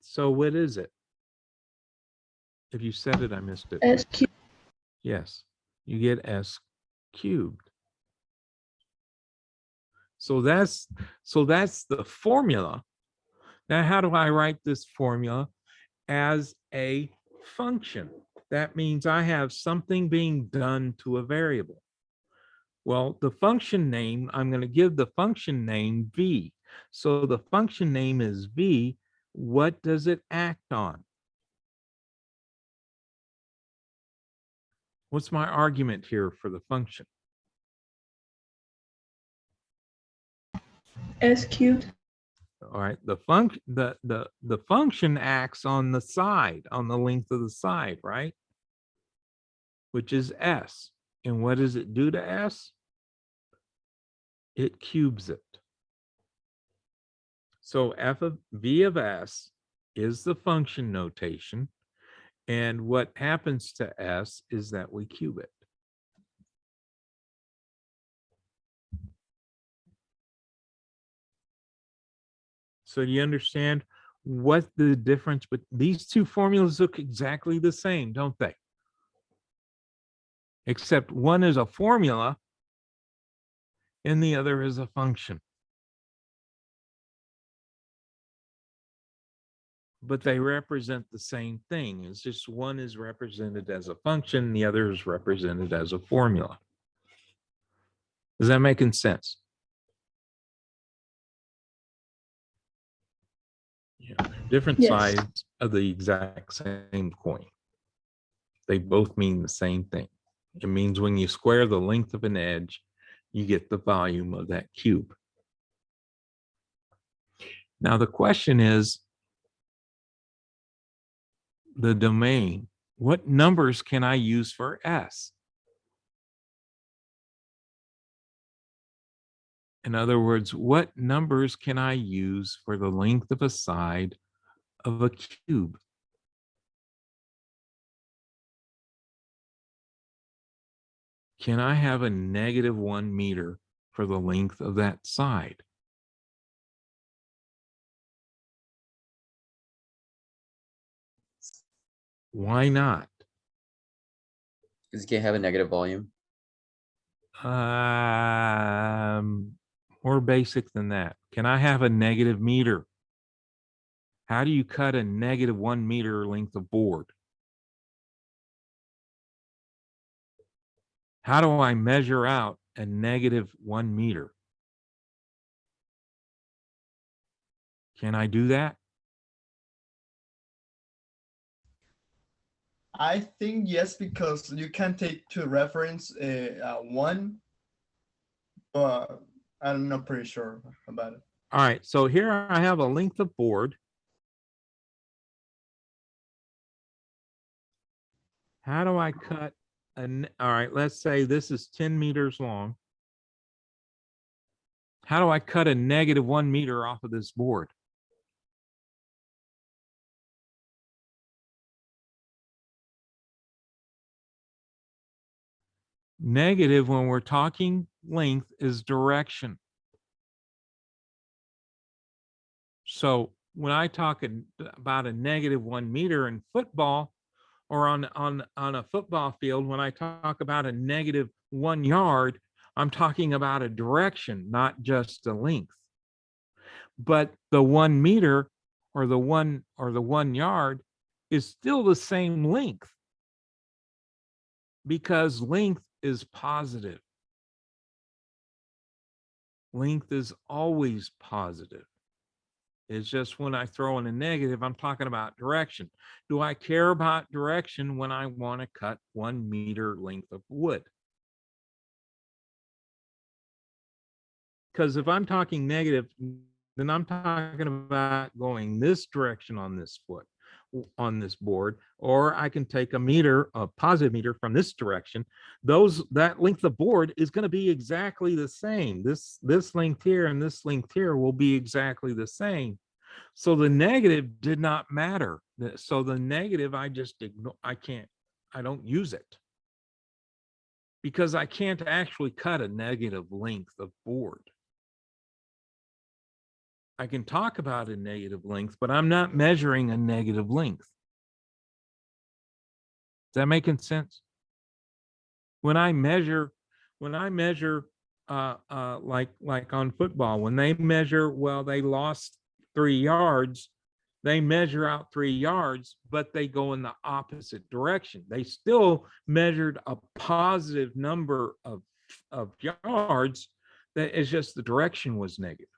So what is it? If you said it, I missed it. S cubed. Yes, you get S cubed. So that's the formula. Now, how do I write this formula? As a function. That means I have something being done to a variable. Well, the function name, I'm going to give the function name V. So the function name is V. What does it act on? What's my argument here for the function? S cubed. All right, the function acts on the side, on the length of the side, right? Which is S. And what does it do to S? It cubes it. So V of S is the function notation. And what happens to S is that we cube it. So do you understand what the difference, but these two formulas look exactly the same, don't they? Except one is a formula and the other is a function. But they represent the same thing. It's just one is represented as a function, the other is represented as a formula. Is that making sense? Yeah, different Yes. sides of the exact same coin. They both mean the same thing. It means when you square the length of an edge, you get the volume of that cube. Now the question is the domain. What numbers can I use for S? In other words, what numbers can I use for the length of a side of a cube? Can I have a -1 meter for the length of that side? Why not? Because you can't have a negative volume. More basic than that. Can I have a negative meter? How do you cut a -1 meter length of board? How do I measure out a -1 meter? Can I do that? I think yes, because you can take to reference one, but I'm not pretty sure about it. All right, so here I have a length of board. How do I cut all right, let's say this is 10 meters long. How do I cut a -1 meter off of this board? Negative, when we're talking length, is direction. So when I talk about a -1 meter in football, or on a football field, when I talk about a -1 yard, I'm talking about a direction, not just a length. But the 1 meter or the 1 yard is still the same length, because length is positive. Length is always positive. It's just when I throw in a negative, I'm talking about direction. Do I care about direction when I want to cut 1 meter length of wood? Because if I'm talking negative, then I'm talking about going this direction on this on this board, or I can take a meter, a positive meter from this direction. That length of board is going to be exactly the same. This length here and this length here will be exactly the same. So the negative did not matter. So the negative, I just ignore. I don't use it, because I can't actually cut a negative length of board. I can talk about a negative length, but I'm not measuring a negative length. Is that making sense? When I measure like on football, when they measure, well, they lost 3 yards, they measure out 3 yards, but they go in the opposite direction. They still measured a positive number of yards. That is just the direction was negative.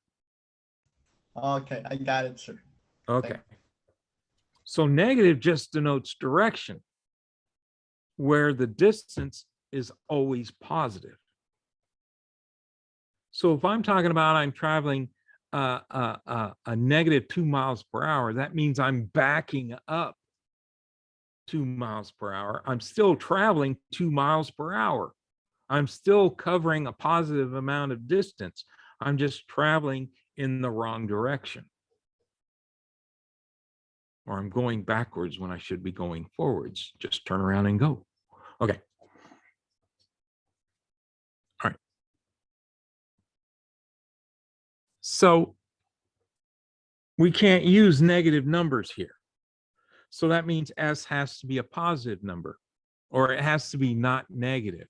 Okay, I got it, sir. Okay. So negative just denotes direction, where the distance is always positive. So if I'm talking about I'm traveling a negative 2 miles per hour, that means I'm backing up 2 miles per hour. I'm still traveling 2 miles per hour. I'm still covering a positive amount of distance. I'm just traveling in the wrong direction. Or I'm going backwards when I should be going forwards. Just turn around and go. Okay. All right. So we can't use negative numbers here. So that means S has to be a positive number, or it has to be not negative.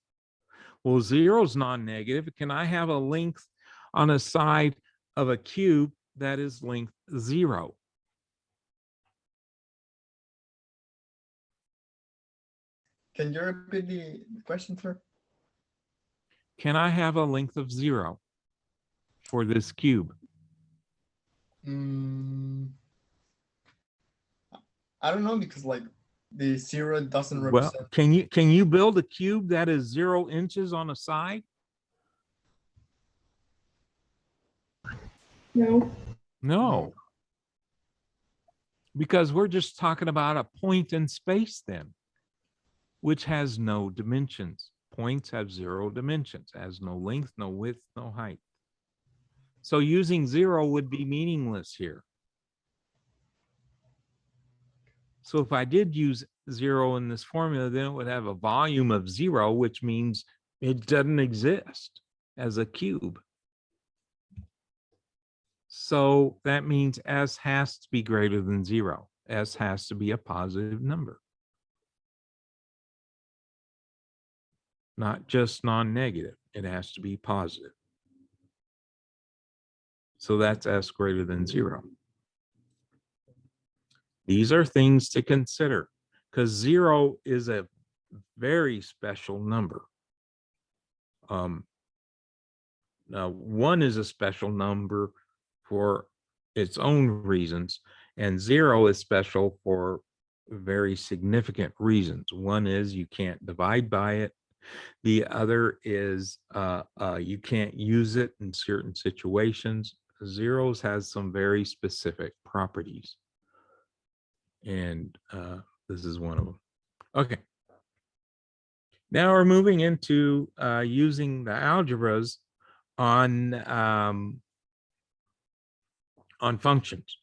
Well, 0 is non-negative. Can I have a length on a side of a cube that is length 0? Can you repeat the question, sir? Can I have a length of 0 for this cube? I don't know, because like the 0 doesn't Well, represent. can you build a cube that is 0 inches on a side? No. No. Because we're just talking about a point in space then, which has no dimensions. Points have 0 dimensions, has no length, no width, no height. So using 0 would be meaningless here. So if I did use 0 in this formula, then it would have a volume of 0, which means it doesn't exist as a cube. So that means S has to be greater than 0. S has to be a positive number, not just non-negative. It has to be positive. So that's S greater than 0. These are things to consider, because 0 is a very special number. Now, 1 is a special number for its own reasons, and 0 is special for very significant reasons. One is you can't divide by it. The other is you can't use it in certain situations. Zeros has some very specific properties, and this is one of them. Okay. Now we're moving into using the algebras on functions,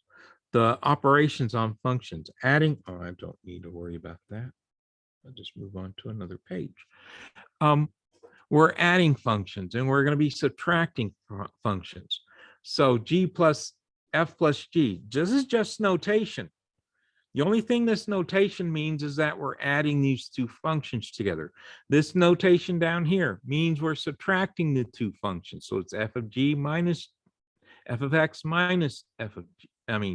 the operations on functions, adding. Oh, I don't need to worry about that. I'll just move on to another page. We're adding functions, and we're going to be subtracting functions. So G plus F plus G. This is just notation. The only thing this notation means is that we're adding these two functions together. This notation down here means we're subtracting the two functions. So it's f of g minus f of x minus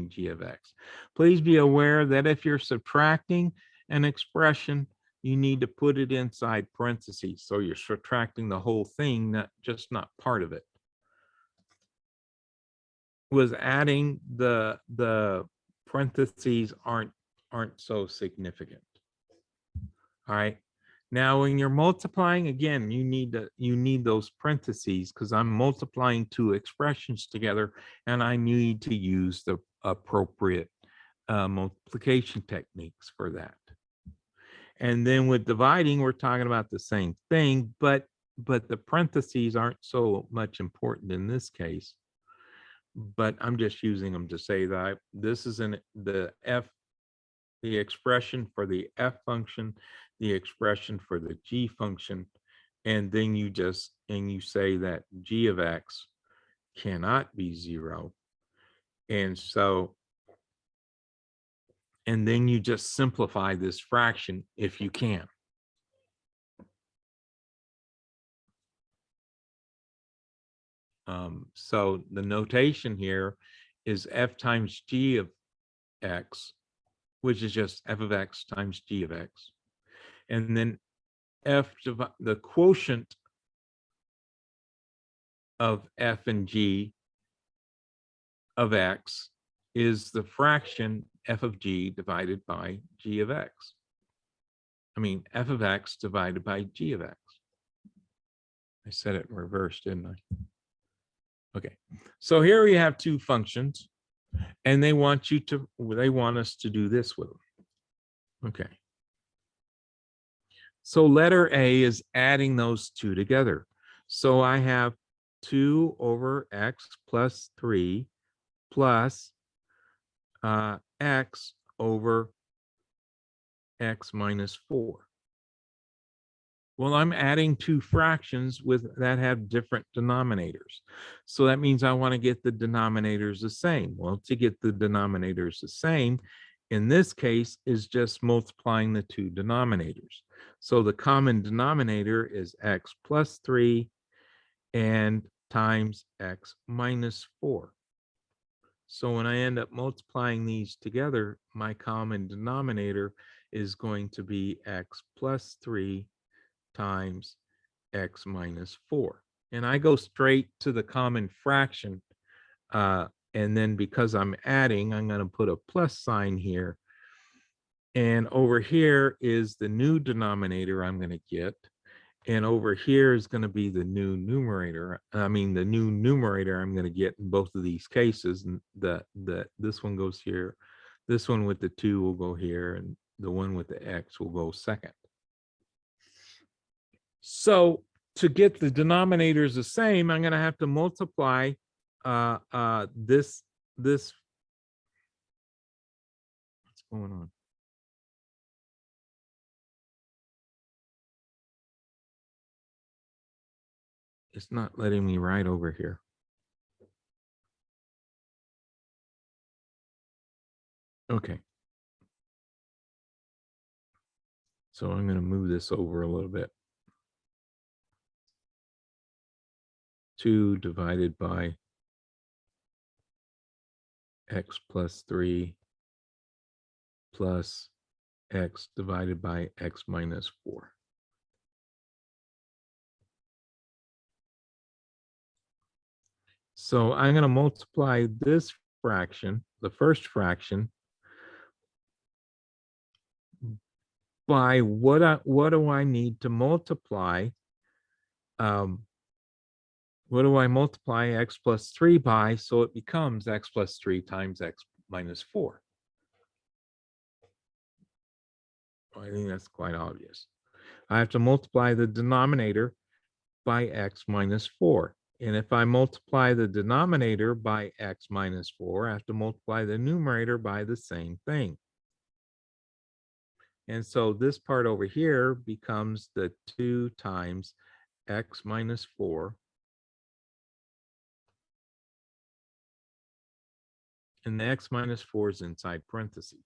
g of x. Please be aware that if you're subtracting an expression, you need to put it inside parentheses. So you're subtracting the whole thing, not part of it. Was adding the parentheses aren't so significant. All right. Now, when you're multiplying, again, you need those parentheses, because I'm multiplying two expressions together, and I need to use the appropriate multiplication techniques for that. And then with dividing, we're talking about the same thing, but the parentheses aren't so much important in this case. But I'm just using them to say that this is the expression for the f function, the expression for the g function, and then you say that g of x cannot be 0, And so, and then you just simplify this fraction if you can. So the notation here is f times g of x, which is just f of x times g of x. And then the quotient of f and g of x is the fraction f of g divided by g of x. I mean, f of x divided by g of x. I said it in reverse, didn't I? Okay, so here we have two functions, and they want us to do this with them. Okay. So letter A is adding those two together. So I have 2 over x plus 3 plus x over x minus 4. Well, I'm adding two fractions that have different denominators. So that means I want to get the denominators the same. Well, to get the denominators the same, in this case, is just multiplying the two denominators. So the common denominator is x plus 3 and times x minus 4. So when I end up multiplying these together, my common denominator is going to be x plus 3 times x minus 4. And I go straight to the common fraction. And then because I'm adding, I'm going to put a plus sign here. And over here is the new denominator I'm going to get. And over here is going to be the new numerator. I mean, the new numerator I'm going to get in both of these cases. And this one goes here. This one with the 2 will go here. And the one with the x will go second. So to get the denominators the same, I'm going to have to multiply this. What's going on? It's not letting me write over here. Okay. So I'm going to move this over a little bit. 2 divided by x plus 3 plus x divided by x minus 4. So I'm going to multiply this fraction, the first fraction, by what do I need to multiply? What do I multiply x plus 3 by so it becomes x plus 3 times x minus 4? I think that's quite obvious. I have to multiply the denominator by x minus 4. And if I multiply the denominator by x minus 4, I have to multiply the numerator by the same thing. And so this part over here becomes the 2 times x minus 4. And the x minus 4 is inside parentheses.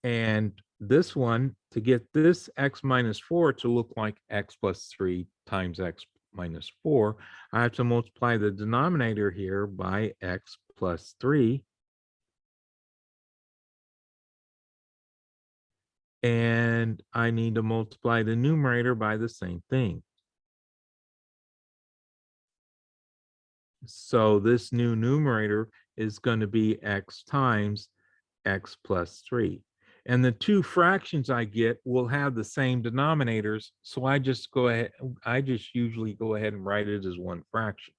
And this one, to get this x minus 4 to look like x plus 3 times x minus 4, I have to multiply the denominator here by x plus 3. And I need to multiply the numerator by the same thing. So this new numerator is going to be x times x plus 3. And the two fractions I get will have the same denominators. So I just usually go ahead and write it as one fraction.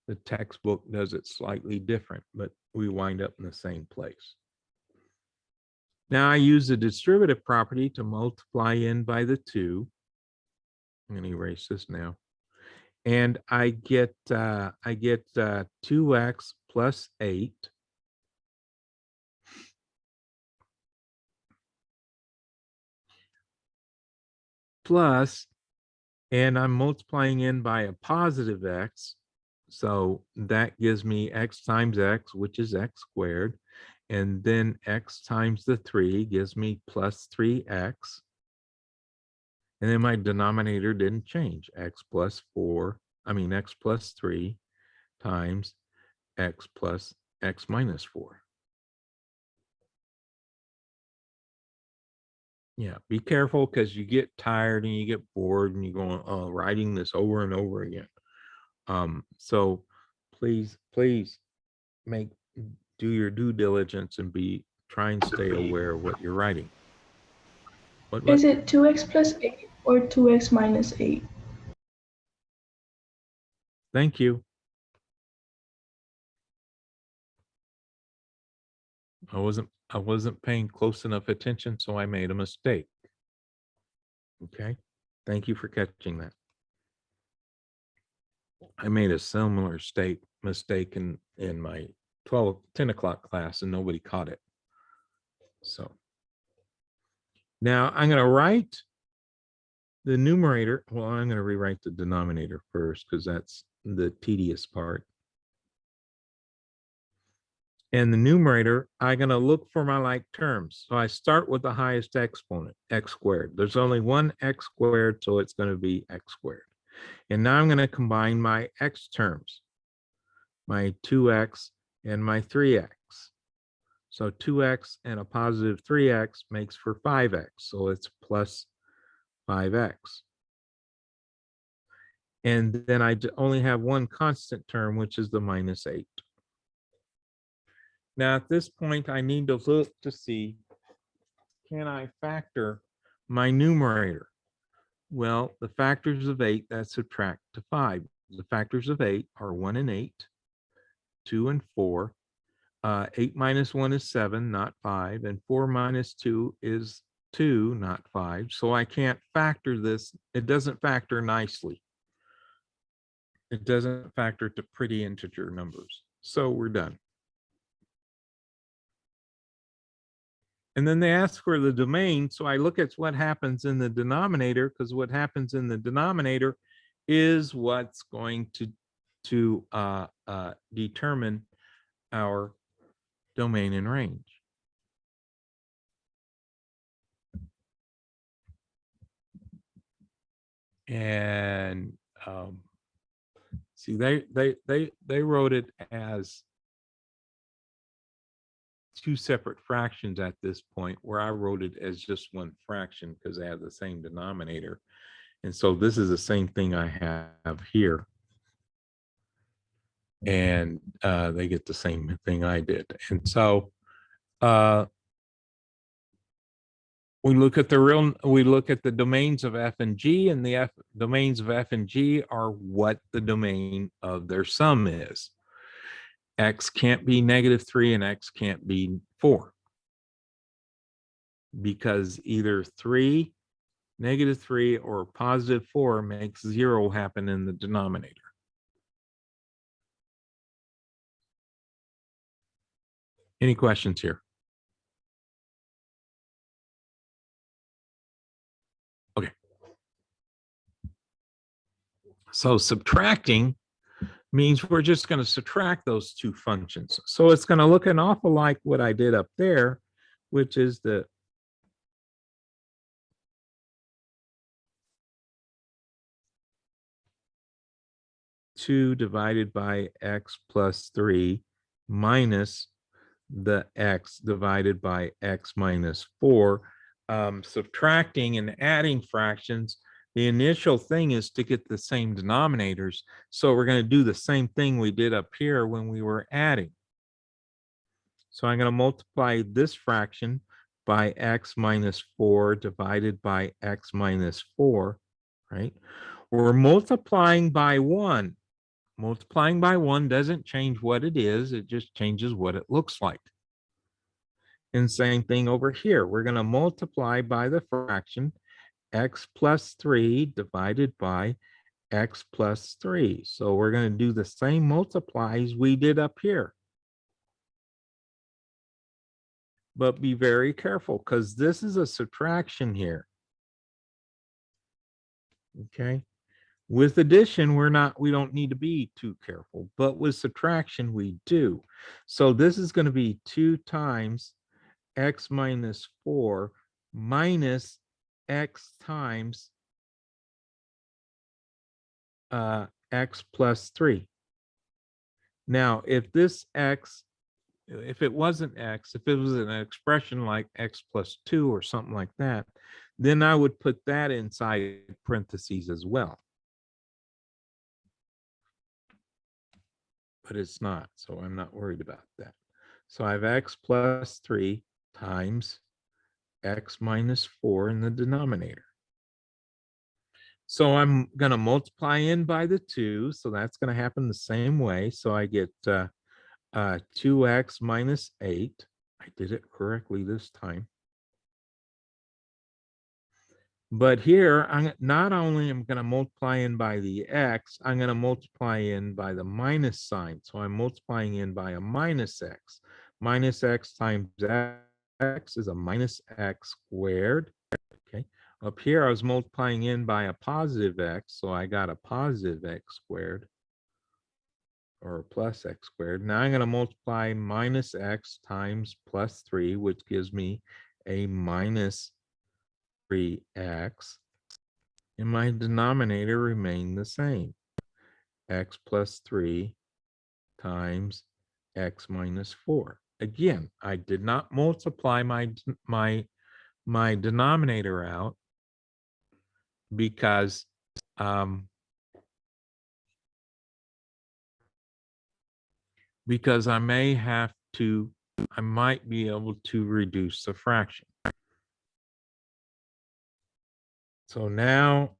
The textbook does it slightly different, but we wind up in the same place. Now I use the distributive property to multiply in by the 2. I'm going to erase this now. And I get 2x plus 8 plus, and I'm multiplying in by a positive x. So that gives me x times x, which is x squared. And then x times the 3 gives me plus 3x. And then my denominator didn't change. X plus 3 times x plus x minus 4. Yeah, be careful because you get tired and you get bored and you go writing this over and over again. So please do your due diligence and try and stay aware of what you're writing. What? Is it 2x plus 8 or 2x minus 8? Thank you. I wasn't paying close enough attention, so I made a mistake. Okay. Thank you for catching that. I made a similar mistake in my 10 o'clock class and nobody caught it. So now I'm going to write the numerator. Well, I'm going to rewrite the denominator first because that's the tedious part. And the numerator, I'm going to look for my like terms. So I start with the highest exponent, x squared. There's only one x squared, so it's going to be x squared. And now I'm going to combine my x terms, my 2x and my 3x. So 2x and a positive 3x makes for 5x. So it's plus 5x. And then I only have one constant term, which is the minus 8. Now, at this point, I need to look to see, can I factor my numerator? Well, the factors of 8 that subtract to 5. The factors of 8 are 1 and 8, 2 and 4. 8 minus 1 is 7, not 5, and 4 minus 2 is 2, not 5. So I can't factor this. It doesn't factor nicely. It doesn't factor to pretty integer numbers. So we're done. And then they ask for the domain. So I look at what happens in the denominator, because what happens in the denominator is what's going to determine our domain and range. And see, they wrote it as two separate fractions at this point, where I wrote it as just one fraction because they have the same denominator. And so this is the same thing I have here. And they get the same thing I did. And so we look at the domains of f and g, and the domains of f and g are what the domain of their sum is. X can't be -3 and x can't be 4, because either 3, -3, or +4 makes 0 happen in the denominator. Any questions here? Okay. So subtracting means we're just going to subtract those two functions. So it's going to look an awful like what I did up there, which is the two divided by x plus 3 minus the x divided by x minus 4. Subtracting and adding fractions, the initial thing is to get the same denominators. So we're going to do the same thing we did up here when we were adding. So I'm going to multiply this fraction by x minus 4 divided by x minus 4, right? We're multiplying by 1. Multiplying by 1 doesn't change what it is. It just changes what it looks like. And same thing over here. We're going to multiply by the fraction x plus 3 divided by x plus 3. So we're going to do the same multiplies we did up here. But be very careful, because this is a subtraction here. Okay. With addition, we don't need to be too careful, but with subtraction, we do. So this is going to be 2 times x minus 4 minus x times x plus 3. Now, if this x, if it wasn't x, if it was an expression like x plus 2 or something like that, then I would put that inside parentheses as well. But it's not, so I'm not worried about that. So I have x plus 3 times x minus 4 in the denominator. So I'm going to multiply in by the 2, so that's going to happen the same way. So I get 2x minus 8. I did it correctly this time. But here, I'm not only am going to multiply in by the x, I'm going to multiply in by the minus sign. So I'm multiplying in by a minus x. Minus x times x is a minus x squared. Okay. Up here, I was multiplying in by a positive x, so I got a positive x squared or plus x squared. Now I'm going to multiply minus x times plus 3, which gives me a minus 3x, and my denominator remained the same. X plus 3 times x minus 4. Again, I did not multiply my denominator out because I might be able to reduce the fraction. So now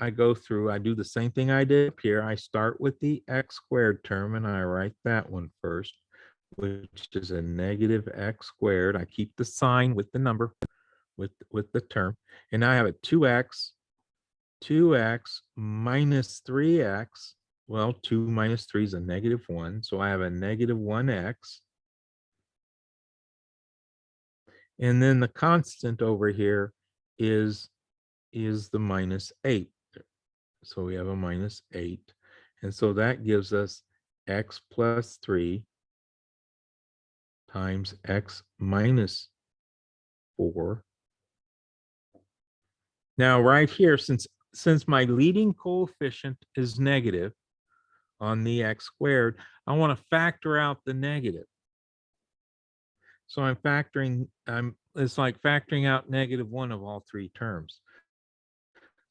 I go through, I do the same thing I did up here. I start with the x squared term and I write that one first, which is a negative x squared. I keep the sign with the number, with the term. And now I have a 2x minus 3x. Well, 2 minus 3 is a negative 1. So I have a negative 1x. And then the constant over here is the minus 8. So we have a minus 8. And so that gives us x plus 3 times x minus 4. Now right here, since my leading coefficient is negative on the x squared, I want to factor out the negative. So I'm factoring, it's like factoring out -1 of all 3 terms.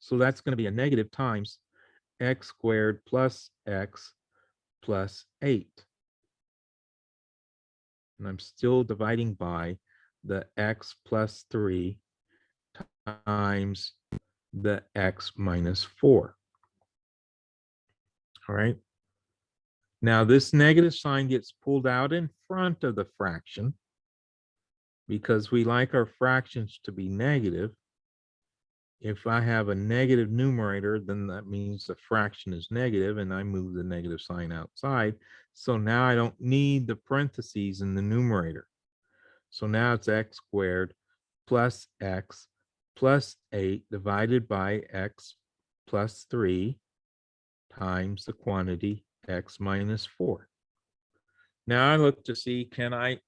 So that's going to be a negative times x squared plus x plus 8. And I'm still dividing by the x plus 3 times the x minus 4. All right. Now this negative sign gets pulled out in front of the fraction because we like our fractions to be negative. If I have a negative numerator, then that means the fraction is negative, and I move the negative sign outside. So now I don't need the parentheses in the numerator. So now it's x squared plus x plus 8 divided by x plus 3 times the quantity x minus 4. Now I look to see, can I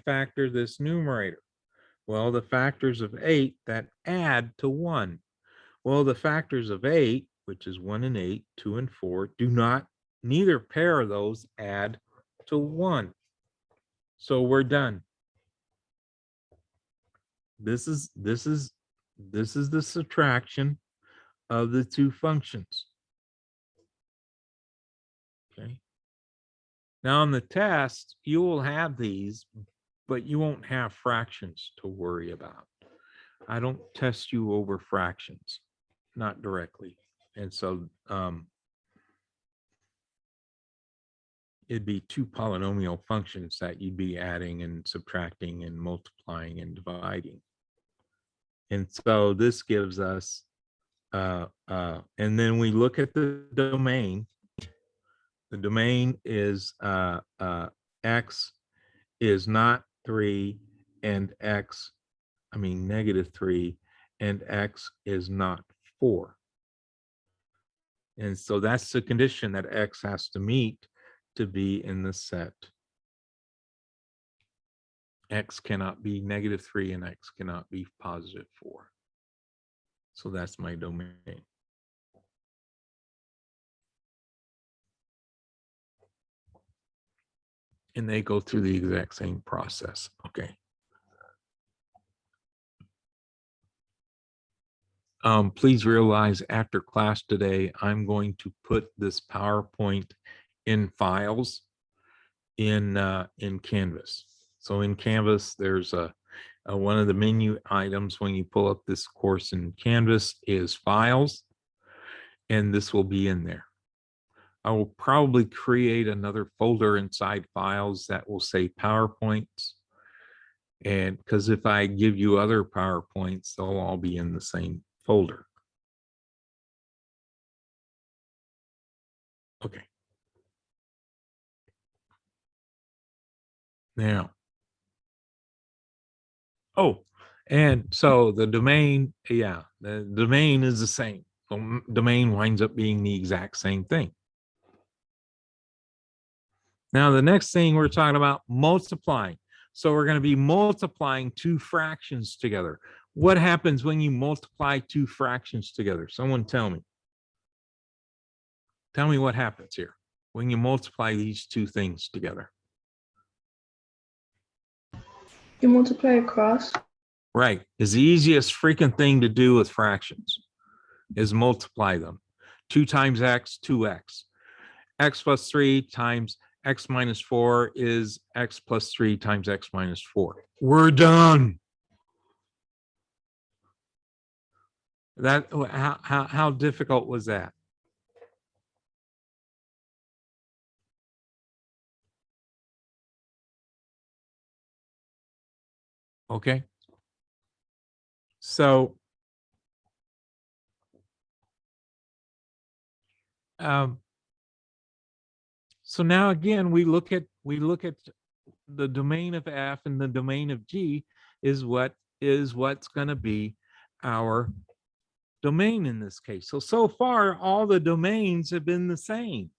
factor this numerator? Well, the factors of 8 that add to 1. Well, the factors of 8, which is 1 and 8, 2 and 4, neither pair of those add to 1. So we're done. This is the subtraction of the two functions. Okay. Now on the test, you will have these, but you won't have fractions to worry about. I don't test you over fractions, not directly. And so it'd be 2 polynomial functions that you'd be adding and subtracting and multiplying and dividing. And so this gives us, and then we look at the domain. The domain is x is not 3 and -3 and x is not 4. And so that's the condition that X has to meet to be in the set. X cannot be -3 and X cannot be +4. So that's my domain. And they go through the exact same process. Okay. Please realize after class today, I'm going to put this PowerPoint in files in Canvas. So in Canvas, there's a one of the menu items when you pull up this course in Canvas is files, and this will be in there. I will probably create another folder inside files that will say PowerPoints. And because if I give you other PowerPoints, they'll all be in the same folder. Okay. Now. Oh, and so the domain, yeah, the domain is the same. The domain winds up being the exact same thing. Now, the next thing we're talking about, multiplying. So we're going to be multiplying two fractions together. What happens when you multiply two fractions together? Someone tell me. Tell me what happens here when you multiply these two things together. You multiply across. Right. It's the easiest freaking thing to do with fractions is multiply them. 2 times x, 2x. X plus 3 times x minus 4 is x plus 3 times x minus 4. We're done. That how difficult was that? Okay. So so now again we look at the domain of F, and the domain of G is what's going to be our domain in this case. So far all the domains have been the same.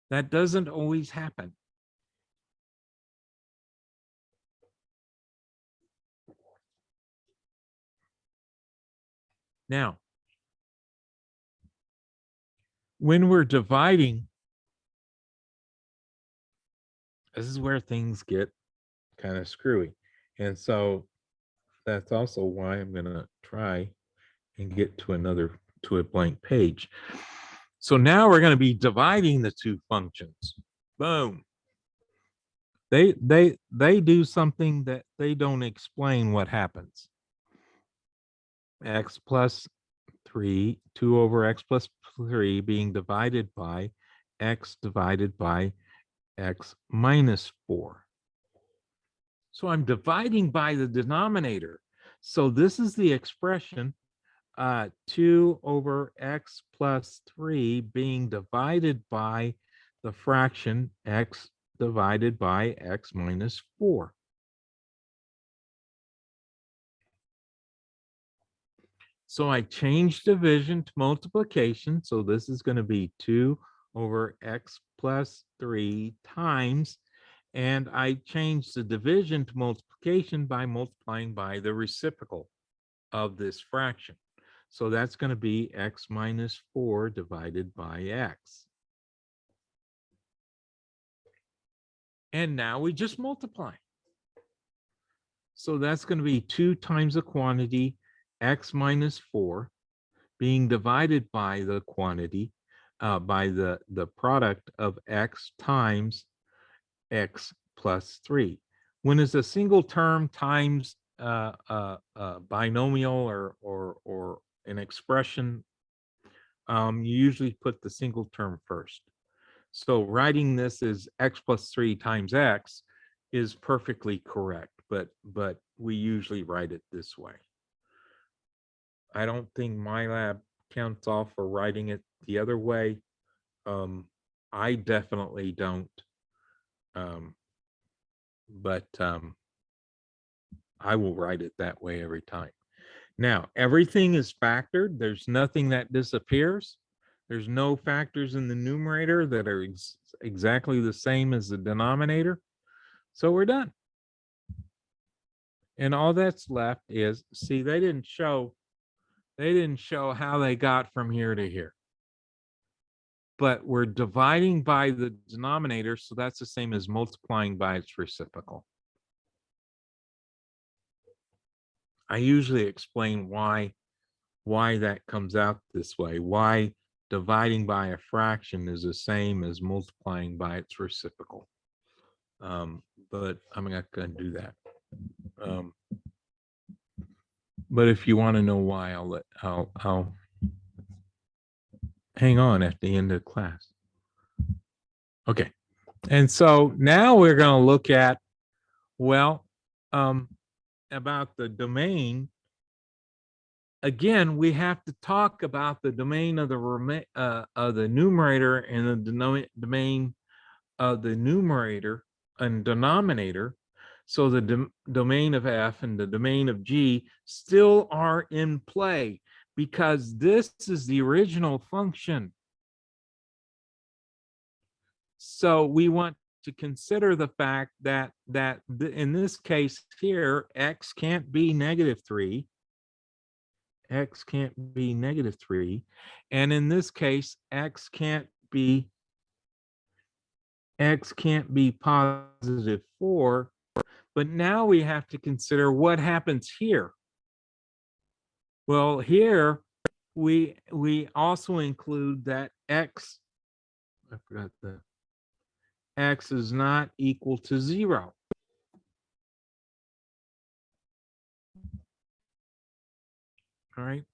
That doesn't always happen. Now, when we're dividing, this is where things get kind of screwy. And so that's also why I'm going to try and get to a blank page. So now we're going to be dividing the two functions. Boom. They do something that they don't explain what happens. X plus 3, 2 over x plus 3 being divided by x divided by x minus 4. So I'm dividing by the denominator. So this is the expression 2 over x plus 3 being divided by the fraction x divided by x minus 4. So I changed division to multiplication. So this is going to be 2 over x plus 3 times, and I changed the division to multiplication by multiplying by the reciprocal of this fraction. So that's going to be x minus 4 divided by x. And now we just multiply. So that's going to be 2 times the quantity x minus 4 being divided by the quantity by the product of x times x plus 3. When it's a single term times binomial or an expression, you usually put the single term first. So writing this as x plus 3 times x is perfectly correct, but we usually write it this way. I don't think MyLab counts off for writing it the other way. I definitely don't. But I will write it that way every time. Now, everything is factored. There's nothing that disappears. There's no factors in the numerator that are exactly the same as the denominator. So we're done. And all that's left is, see, they didn't show how they got from here to here. But we're dividing by the denominator, so that's the same as multiplying by its reciprocal. I usually explain why that comes out this way, why dividing by a fraction is the same as multiplying by its reciprocal. But I'm not going to do that. But if you want to know why, I'll hang on at the end of class. Okay. And so now we're going to look at, well, about the domain. Again, we have to talk about the domain of the numerator and the domain of the numerator and denominator. So the domain of f and the domain of g still are in play because this is the original function. So we want to consider the fact that in this case here, x can't be -3. X can't be -3. And in this case, x can't be +4. But now we have to consider what happens here. Well, here we also include that x, I forgot the x is not equal to 0. All right,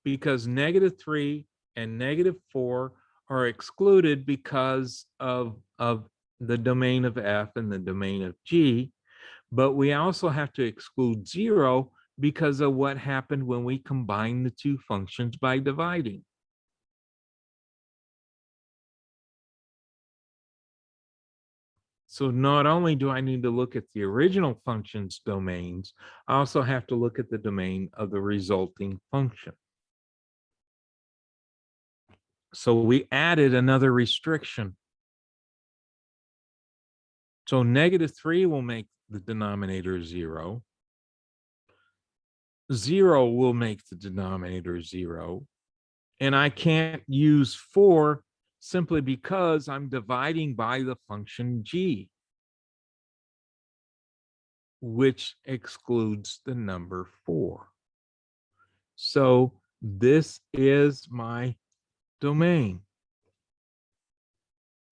because -3 and -4 are excluded because of the domain of f and the domain of g. But we also have to exclude 0 because of what happened when we combine the two functions by dividing. So not only do I need to look at the original function's domains, I also have to look at the domain of the resulting function. So we added another restriction. So -3 will make the denominator 0. 0 will make the denominator 0. And I can't use 4 simply because I'm dividing by the function g, which excludes the number 4. So this is my domain.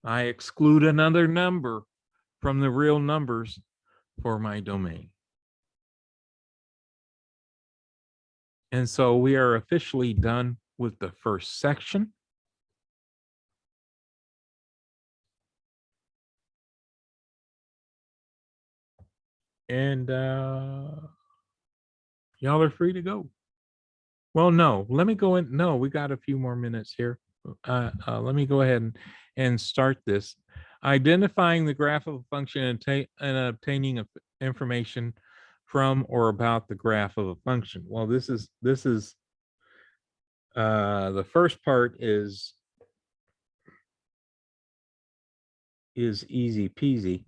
I exclude another number from the real numbers for my domain. And so we are officially done with the first section. And y'all are free to go. Well, no, let me go in. No, we got a few more minutes here. Let me go ahead and start this. Identifying the graph of a function and obtaining information from or about the graph of a function. Well, this is the first part is easy peasy.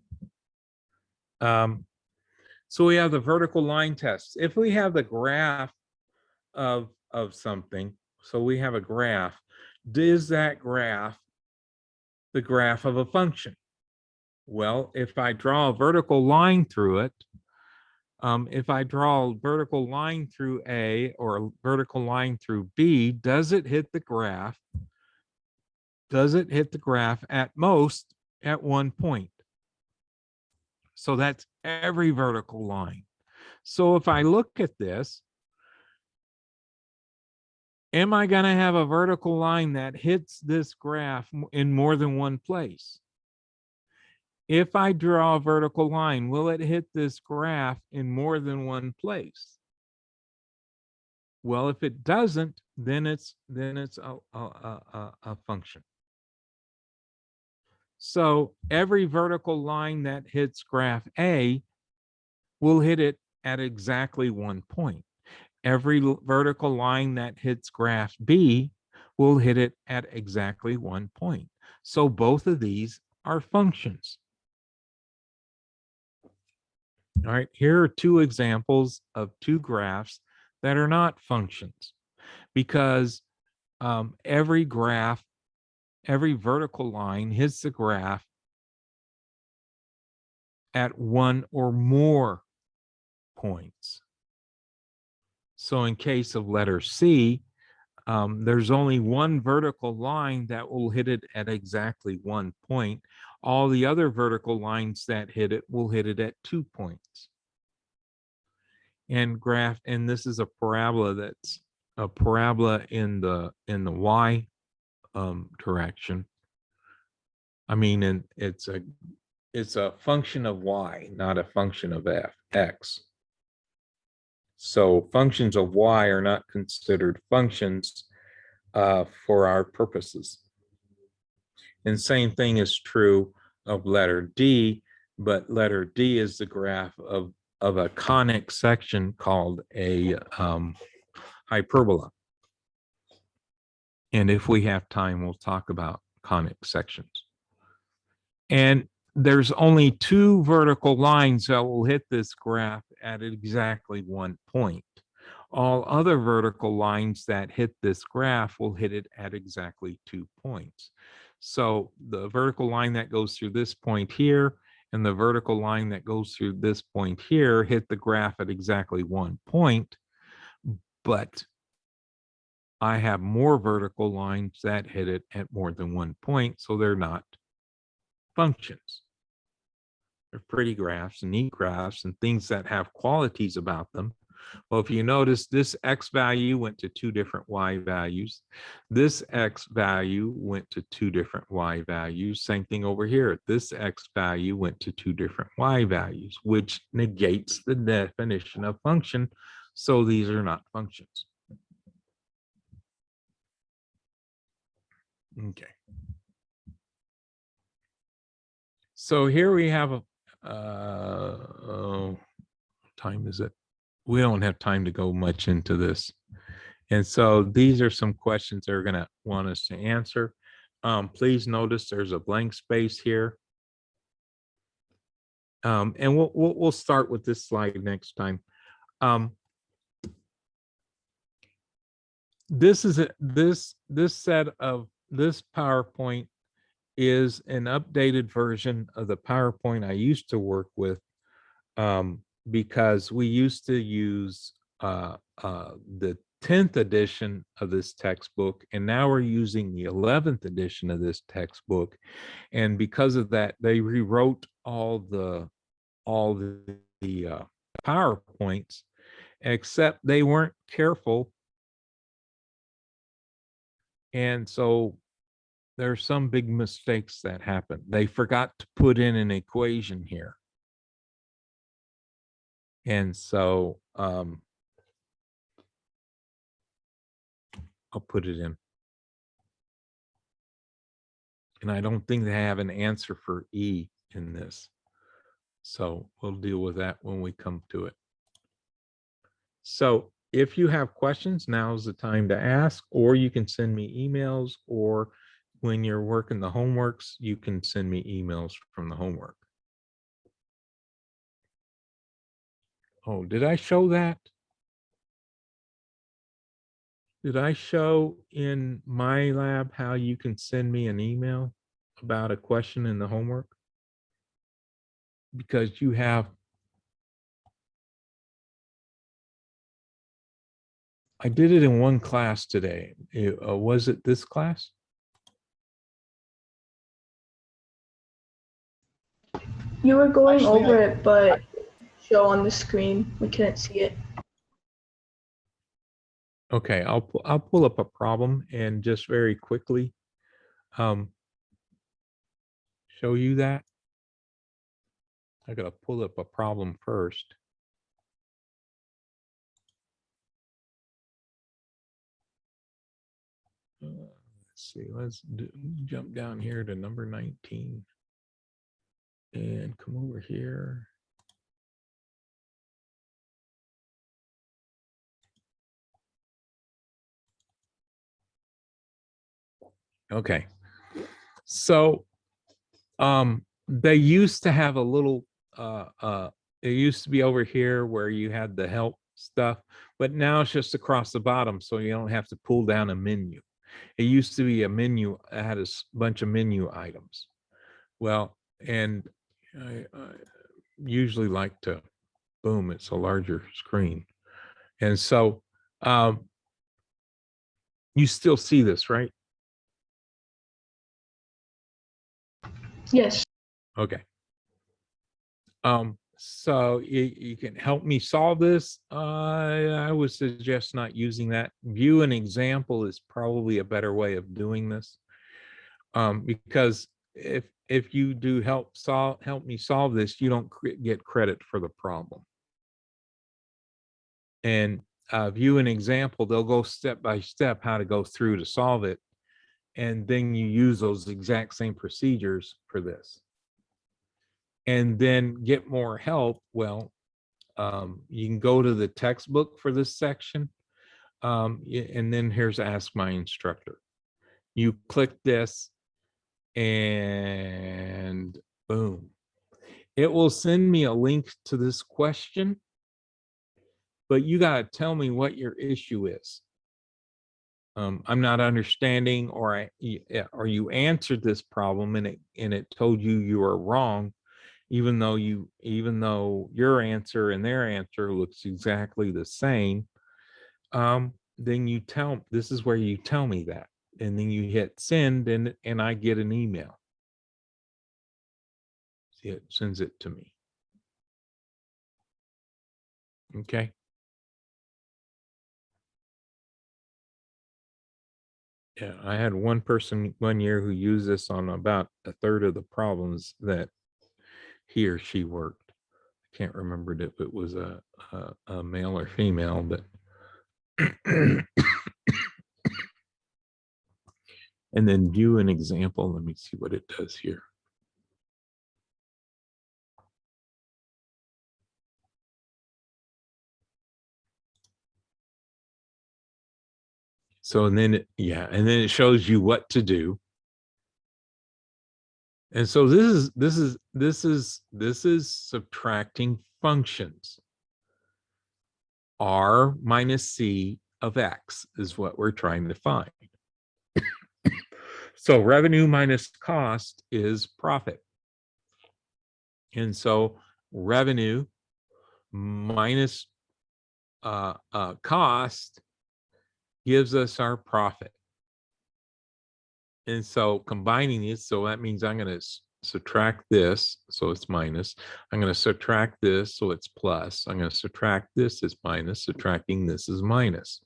So we have the vertical line test. If we have the graph of something, so we have a graph, is that graph the graph of a function? Well, if I draw a vertical line through it, if I draw a vertical line through A or a vertical line through B, does it hit the graph? Does it hit the graph at most at one point? So that's every vertical line. So if I look at this, am I going to have a vertical line that hits this graph in more than one place? If I draw a vertical line, will it hit this graph in more than one place? Well, if it doesn't, then it's a function. So every vertical line that hits graph A will hit it at exactly one point. Every vertical line that hits graph B will hit it at exactly 1 point. So both of these are functions. All right, here are two examples of two graphs that are not functions, because every graph, every vertical line hits the graph at one or more points. So in case of letter C, there's only one vertical line that will hit it at exactly 1 point. All the other vertical lines that hit it will hit it at 2 points. And this is a parabola that's a parabola in the y direction. I mean, and it's a function of y, not a function of x. So functions of y are not considered functions for our purposes. And same thing is true of letter D, but letter D is the graph of a conic section called a hyperbola. And if we have time, we'll talk about conic sections. And there's only two vertical lines that will hit this graph at exactly 1 point. All other vertical lines that hit this graph will hit it at exactly 2 points. So the vertical line that goes through this point here and the vertical line that goes through this point here hit the graph at exactly 1 point, but I have more vertical lines that hit it at more than 1 point, so they're not functions. They're pretty graphs and neat graphs and things that have qualities about them. Well, if you notice, this x value went to two different y values. This x value went to two different y values. Same thing over here. This x value went to two different y values, which negates the definition of function. So these are not functions. Okay. So here we have a time is it? We don't have time to go much into this. And so these are some questions they're going to want us to answer. Please notice there's a blank space here. And we'll start with this slide next time. This set of this PowerPoint is an updated version of the PowerPoint I used to work with, because we used to use the 10th edition of this textbook, and now we're using the 11th edition of this textbook. And because of that, they rewrote all the PowerPoints, except they weren't careful. And so there's some big mistakes that happened. They forgot to put in an equation here. And so I'll put it in. And I don't think they have an answer for E in this. So we'll deal with that when we come to it. So if you have questions, now's the time to ask, or you can send me emails, or when you're working the homeworks, you can send me emails from the homework. Oh, did I show that? Did I show in my lab how you can send me an email about a question in the homework? Because you have, I did it in one class today. Was it this class? You were going Actually, over it, but show on the screen. We couldn't see it. Okay, I'll pull up a problem and just very quickly show you that. I gotta pull up a problem first. Let's see, let's jump down here to number 19 and come over here. Okay. So they used to have a little it used to be over here where you had the help stuff, but now it's just across the bottom, so you don't have to pull down a menu. It used to be a menu, it had a bunch of menu items. Well, and I usually like to, boom, it's a larger screen. And so you still see this, right? Yes. Okay. So you can help me solve this. I would suggest not using that. View an example is probably a better way of doing this. Because if you do help me solve this, you don't get credit for the problem. And view an example, they'll go step by step how to go through to solve it. And then you use those exact same procedures for this. And then get more help. Well, you can go to the textbook for this section. And then here's Ask My Instructor. You click this and boom. It will send me a link to this question, but you got to tell me what your issue is. I'm not understanding, or you answered this problem and it told you are wrong, even though your answer and their answer looks exactly the same. Then this is where you tell me that, and then you hit send, and I get an email. See, it sends it to me. Okay. Yeah, I had one person one year who used this on about a third of the problems that he or she worked. I can't remember if it was a male or female, but and then view an example. Let me see what it does here. So and then it shows you what to do. And so this is subtracting functions. R minus C of X is what we're trying to find. So revenue minus cost is profit. And so revenue minus cost gives us our profit. And so combining these, so that means I'm going to subtract this, so it's minus. I'm going to subtract this, so it's plus. I'm going to subtract this as minus. Subtracting this is minus.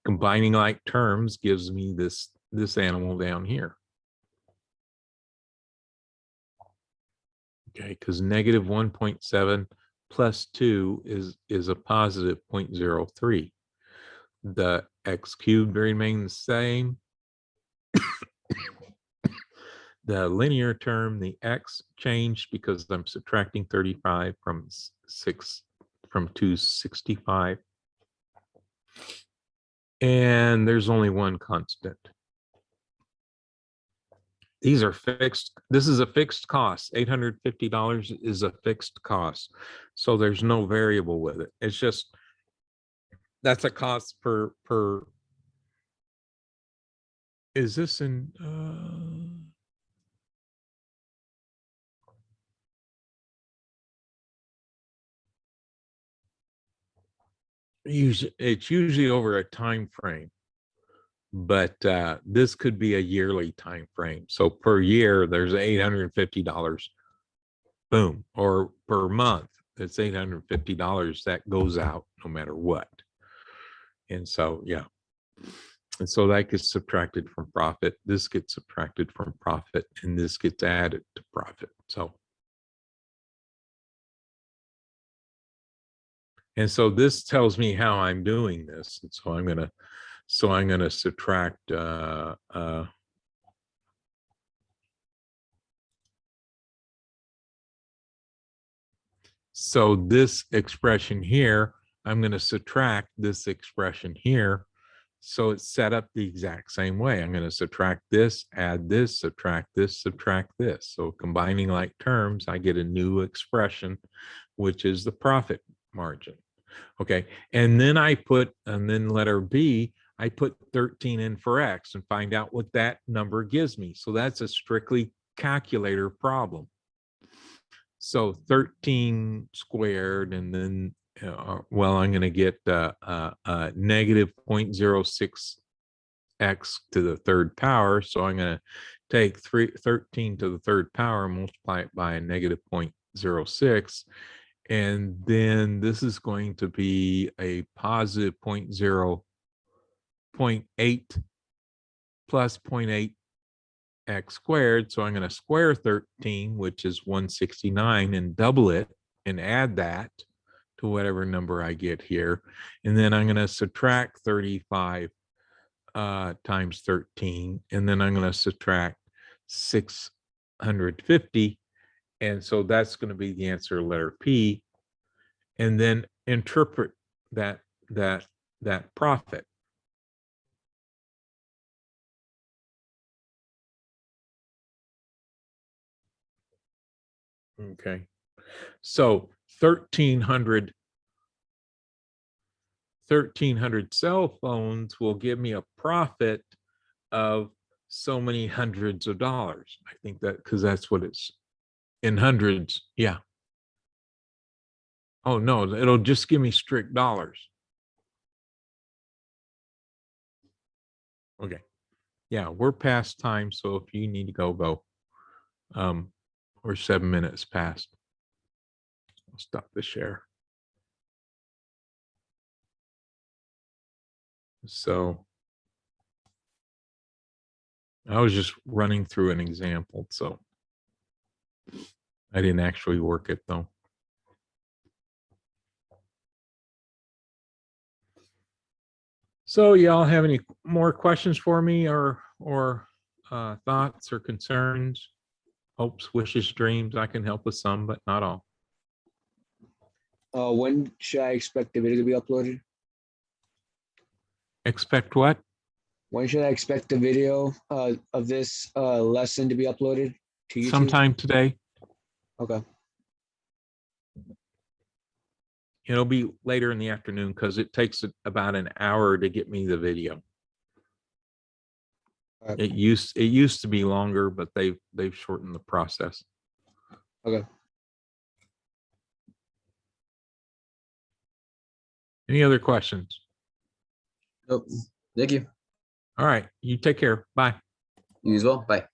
Combining like terms gives me this animal down here. Okay, because negative 1.7 plus 2 is a positive 0.03. The x cubed remains the same. The linear term, the x changed because I'm subtracting 35 from 265. And there's only one constant. These are fixed. This is a fixed cost. $850 is a fixed cost. So there's no variable with it. It's just, that's a cost per, is this in, it's usually over a time frame, but this could be a yearly time frame. So per year, there's $850, boom, or per month, it's $850 that goes out no matter what. And so, yeah. And so that gets subtracted from profit. This gets subtracted from profit, and this gets added to profit. So, and so this tells me how I'm doing this. And so I'm gonna subtract so this expression here, I'm going to subtract this expression here So it's set up the exact same way. I'm going to subtract this, add this, subtract this, subtract this. So combining like terms, I get a new expression, which is the profit margin. Okay. And then letter B, I put 13 in for X and find out what that number gives me. So that's a strictly calculator problem. So 13 squared, and then, well, I'm going to get negative 0.06 x to the third power. So I'm going to take 13 to the third power and multiply it by a negative 0.06. And then this is going to be a positive 0.8 plus 0.8 x squared. So I'm going to square 13, which is 169, and double it and add that to whatever number I get here. And then I'm going to subtract 35 times 13. And then I'm going to subtract 650. And so that's going to be the answer, letter P. And then interpret that profit. Okay, so 1,300 cell phones will give me a profit of so many hundreds of dollars. I think that because that's what it's in hundreds. Yeah. Oh, no, it'll just give me strict dollars. Okay. Yeah, we're past time. So if you need to go, go. We're 7 minutes past. I'll stop the share. So I was just running through an example, so I didn't actually work it though. So y'all have any more questions for me or thoughts or concerns? Hopes, wishes, dreams. I can help with some, but not all. When should I expect the video to be uploaded? Expect what? When should I expect the video of this lesson to be uploaded to YouTube? Sometime today. Okay. It'll be later in the afternoon because it takes about an hour to get me the video. It used to be longer, but they've shortened the process. Okay. Any other questions? Nope. Thank you. All right, you take care. Bye. You as well. Bye.